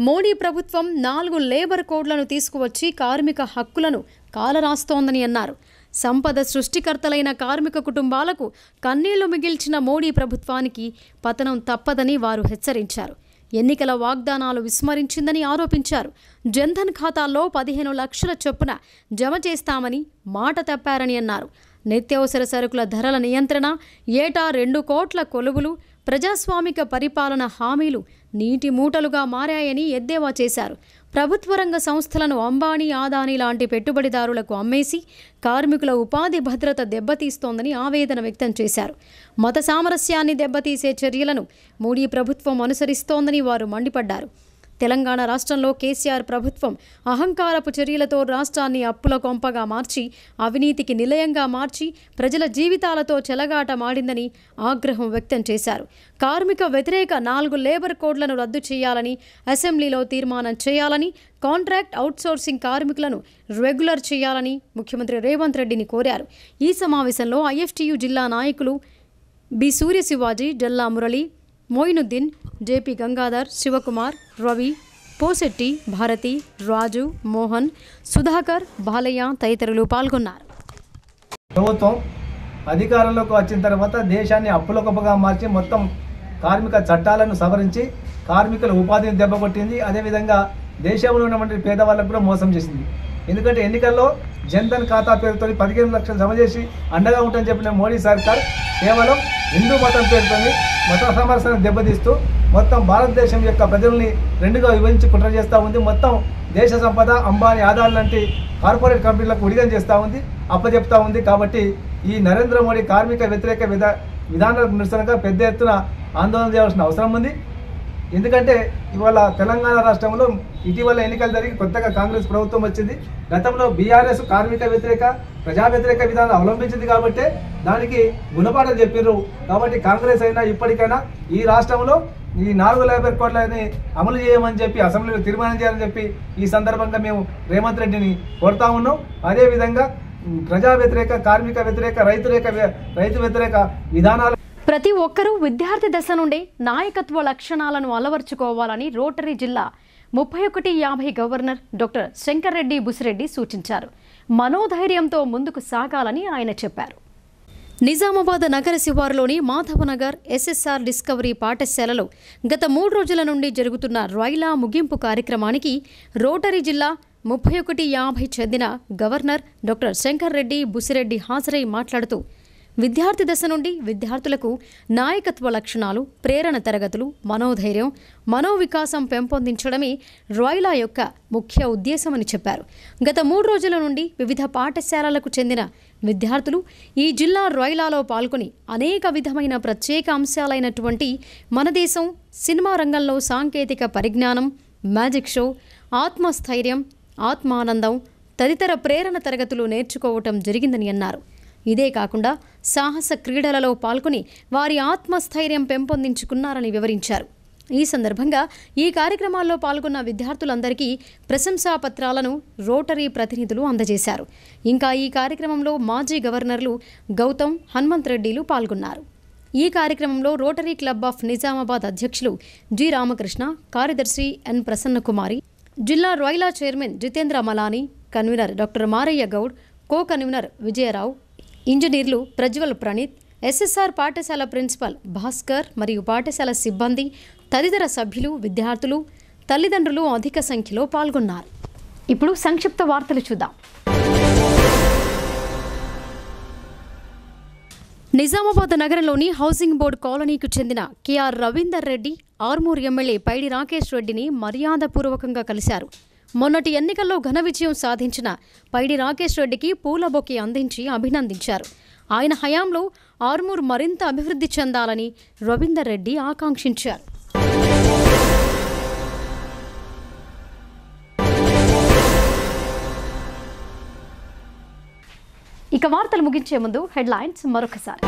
మోడీ ప్రభుత్వం 4 లేబర్ కోడ్లను తీసుకువచ్చి కార్మిక హక్కులను కాలరాస్తోందని అన్నారు. సంపద సృష్టికర్తలైన కార్మిక కుటుంబాలకు కన్నీళ్లు మిగిల్చిన మోడీ ప్రభుత్వానికి పతనం తప్పదని వారు హెచ్చరించారు. ఎన్నికల వాగ్దానాలు విస్మరించిందని ఆరోపించారు. జన్ధన్ ఖాతాల్లో 15 లక్షల చొప్పున జమ చేస్తామని మాట తప్పారని అన్నారు. నిత్యావసర సరుకుల ధరల నియంత్రణ, ఏటా 2 కోట్ల కొలువులు, ప్రజాస్వామిక పరిపాలన హామీలు నీటి మూటలుగా మారాయని ఎద్దేవా చేశారు. ప్రభుత్వ రంగ సంస్థలను అంబానీ, ఆదానీ లాంటి పెట్టుబడిదారులకు అమ్మేసి కార్మికుల ఉపాధి భద్రత దెబ్బతీస్తోందని ఆవేదన వ్యక్తం చేశారు. మత సామరస్యాన్ని దెబ్బతీసే చర్యలను మోడీ ప్రభుత్వం అనుసరిస్తోందని వారు మండిపడ్డారు. తెలంగాణ రాష్ట్రంలో కేసీఆర్ ప్రభుత్వం అహంకారపు చర్యలతో రాష్ట్రాన్ని అప్పుల కొంపగా మార్చి, అవినీతికి నిలయంగా మార్చి, ప్రజల జీవితాలతో చెలగాటమాడిందని ఆగ్రహం వ్యక్తం చేశారు. కార్మిక వ్యతిరేక 4 లేబర్ కోడ్లను రద్దు చేయాలని అసెంబ్లీలో తీర్మానం చేయాలని, కాంట్రాక్ట్ అవుట్సోర్సింగ్ కార్మికులను రెగ్యులర్ చేయాలని ముఖ్యమంత్రి రేవంత్ రెడ్డిని కోరారు. ఈ సమావేశంలో ఐఎఫ్టీయూ జిల్లా నాయకులు బి సూర్య శివాజీ, డల్లా మురళి, మోయినుద్దీన్, జేపీ గంగాధర్, శివకుమార్, రవి, పోసెట్టి, భారతి, రాజు, మోహన్, సుధాకర్, బాలయ్య తదితరులు పాల్గొన్నారు.
ప్రభుత్వం అధికారంలోకి వచ్చిన తర్వాత దేశాన్ని అప్పులకొప్పగా మార్చి మొత్తం కార్మిక చట్టాలను సవరించి కార్మికుల ఉపాధిని దెబ్బకొట్టింది. అదేవిధంగా దేశంలో ఉన్నటువంటి పేదవాళ్ళకు కూడా మోసం చేసింది. ఎందుకంటే ఎన్నికల్లో జన్ధన్ ఖాతా పేరుతో 15 లక్షలు జమ చేసి అండగా ఉంటుందని చెప్పిన మోడీ సర్కార్ కేవలం హిందూ మతం పేరుతో మత సమరసను దెబ్బతీస్తూ మొత్తం భారతదేశం యొక్క ప్రజల్ని రెండుగా విభజించి కుట్ర చేస్తూ ఉంది. మొత్తం దేశ సంపద అంబానీ ఆదాలు లాంటి కార్పొరేట్ కంపెనీలకు ఉడిగం చేస్తూ ఉంది, అప్పచెప్తా ఉంది. కాబట్టి ఈ నరేంద్ర మోడీ కార్మిక వ్యతిరేక విధానాలకు నిరసనగా పెద్ద ఎత్తున ఆందోళన చేయాల్సిన అవసరం ఉంది. ఎందుకంటే ఇవాళ తెలంగాణ రాష్ట్రంలో ఇటీవల ఎన్నికలు జరిగి కొత్తగా కాంగ్రెస్ ప్రభుత్వం వచ్చింది. గతంలో బీఆర్ఎస్ కార్మిక వ్యతిరేక ప్రజా వ్యతిరేక విధానం అవలంబించింది కాబట్టి దానికి గుణపాఠం చెప్పారు. కాబట్టి కాంగ్రెస్ అయినా ఇప్పటికైనా ఈ రాష్ట్రంలో ఈ 450 కోట్లని అమలు చేయమని చెప్పి అసెంబ్లీలో తీర్మానం చేయాలని చెప్పి ఈ సందర్భంగా మేము రేవంత్ రెడ్డిని కోరుతా ఉన్నాం. అదేవిధంగా ప్రజా వ్యతిరేక కార్మిక వ్యతిరేక రైతు వ్యతిరేక విధానాలు
ప్రతి ఒక్కరూ విద్యార్థి దశ నుండి నాయకత్వ లక్షణాలను అలవర్చుకోవాలని రోటరీ జిల్లా 3150 గవర్నర్ డాక్టర్ శంకర్ రెడ్డి బుసిరెడ్డి సూచించారు. మనోధైర్యంతో ముందుకు సాగాలని ఆయన చెప్పారు. నిజామాబాద్ నగర శివారులోని మాధవనగర్ ఎస్ఎస్ఆర్ డిస్కవరీ పాఠశాలలో గత 3 రోజుల నుండి జరుగుతున్న రైలా ముగింపు కార్యక్రమానికి రోటరీ జిల్లా 3150 చెందిన గవర్నర్ డాక్టర్ శంకర్ రెడ్డి బుసిరెడ్డి హాజరై మాట్లాడుతూ విద్యార్థి దశ నుండి విద్యార్థులకు నాయకత్వ లక్షణాలు, ప్రేరణ తరగతులు, మనోధైర్యం, మనోవికాసం పెంపొందించడమే రైలా యొక్క ముఖ్య ఉద్దేశమని చెప్పారు. గత 3 రోజుల నుండి వివిధ పాఠశాలలకు చెందిన విద్యార్థులు ఈ జిల్లా రైలాలో పాల్గొని అనేక విధమైన ప్రత్యేక అంశాలైనటువంటి మన దేశం, సినిమా రంగంలో సాంకేతిక పరిజ్ఞానం, మ్యాజిక్ షో, ఆత్మస్థైర్యం, ఆత్మానందం తదితర ప్రేరణ తరగతులు నేర్చుకోవటం జరిగిందని అన్నారు. ఇదే కాకుండా సాహస క్రీడలలో పాల్గొని వారి ఆత్మస్థైర్యం పెంపొందించుకున్నారని వివరించారు. ఈ సందర్భంగా ఈ కార్యక్రమాల్లో పాల్గొన్న విద్యార్థులందరికీ ప్రశంసా పత్రాలను రోటరీ ప్రతినిధులు అందజేశారు. ఇంకా ఈ కార్యక్రమంలో మాజీ గవర్నర్లు గౌతమ్, హనుమంత్ రెడ్డిలు పాల్గొన్నారు. ఈ కార్యక్రమంలో రోటరీ క్లబ్ ఆఫ్ నిజామాబాద్ అధ్యక్షులు జి రామకృష్ణ, కార్యదర్శి ఎన్ ప్రసన్నకుమారి, జిల్లా Raila chairman Jitendra Malani, convener doctor Maraiah Goud, co convener Vijaya Rao, ఇంజనీర్లు ప్రజ్వల్ ప్రణీత్, ఎస్ఎస్ఆర్ పాఠశాల ప్రిన్సిపల్ భాస్కర్ మరియు పాఠశాల సిబ్బంది తదితర సభ్యులు, విద్యార్థులు, తల్లిదండ్రులు అధిక సంఖ్యలో పాల్గొన్నారు. ఇప్పుడు సంక్షిప్త వార్తలు చూద్దాం. నిజామాబాద్ నగరంలోని హౌసింగ్ బోర్డు కాలనీకి చెందిన కెఆర్ రవీందర్ రెడ్డి ఆర్మూర్ ఎమ్మెల్యే పైడి రాకేష్ రెడ్డిని మర్యాదపూర్వకంగా కలిశారు. మొన్నటి ఎన్నికల్లో ఘన విజయం సాధించిన పైడి రాకేష్ రెడ్డికి పూల బొకే అందించి అభినందించారు. ఆయన హయాంలో ఆర్మూర్ మరింత అభివృద్ధి చెందాలని రవీందర్ రెడ్డి ఆకాంక్షించారు. ఇక వార్తలు ముగించే ముందు హెడ్లైన్స్ మరొకసారి.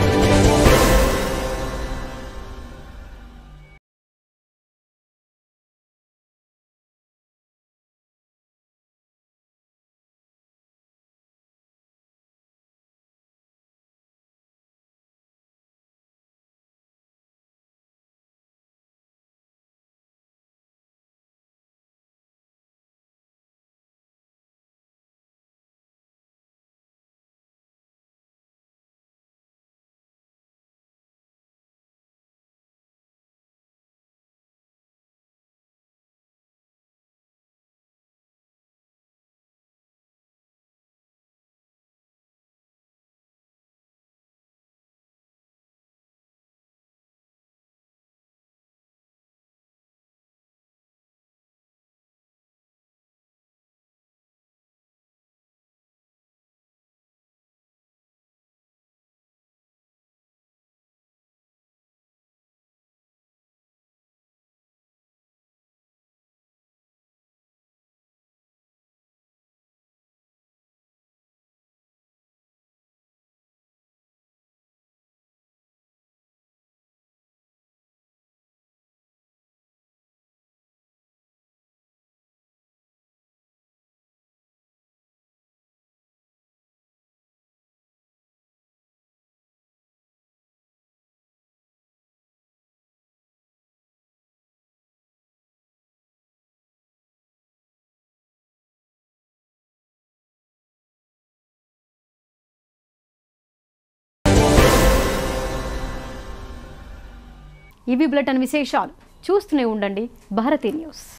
ఇవి బులెటిన్ విశేషాలు. చూస్తూనే ఉండండి భారతీ న్యూస్.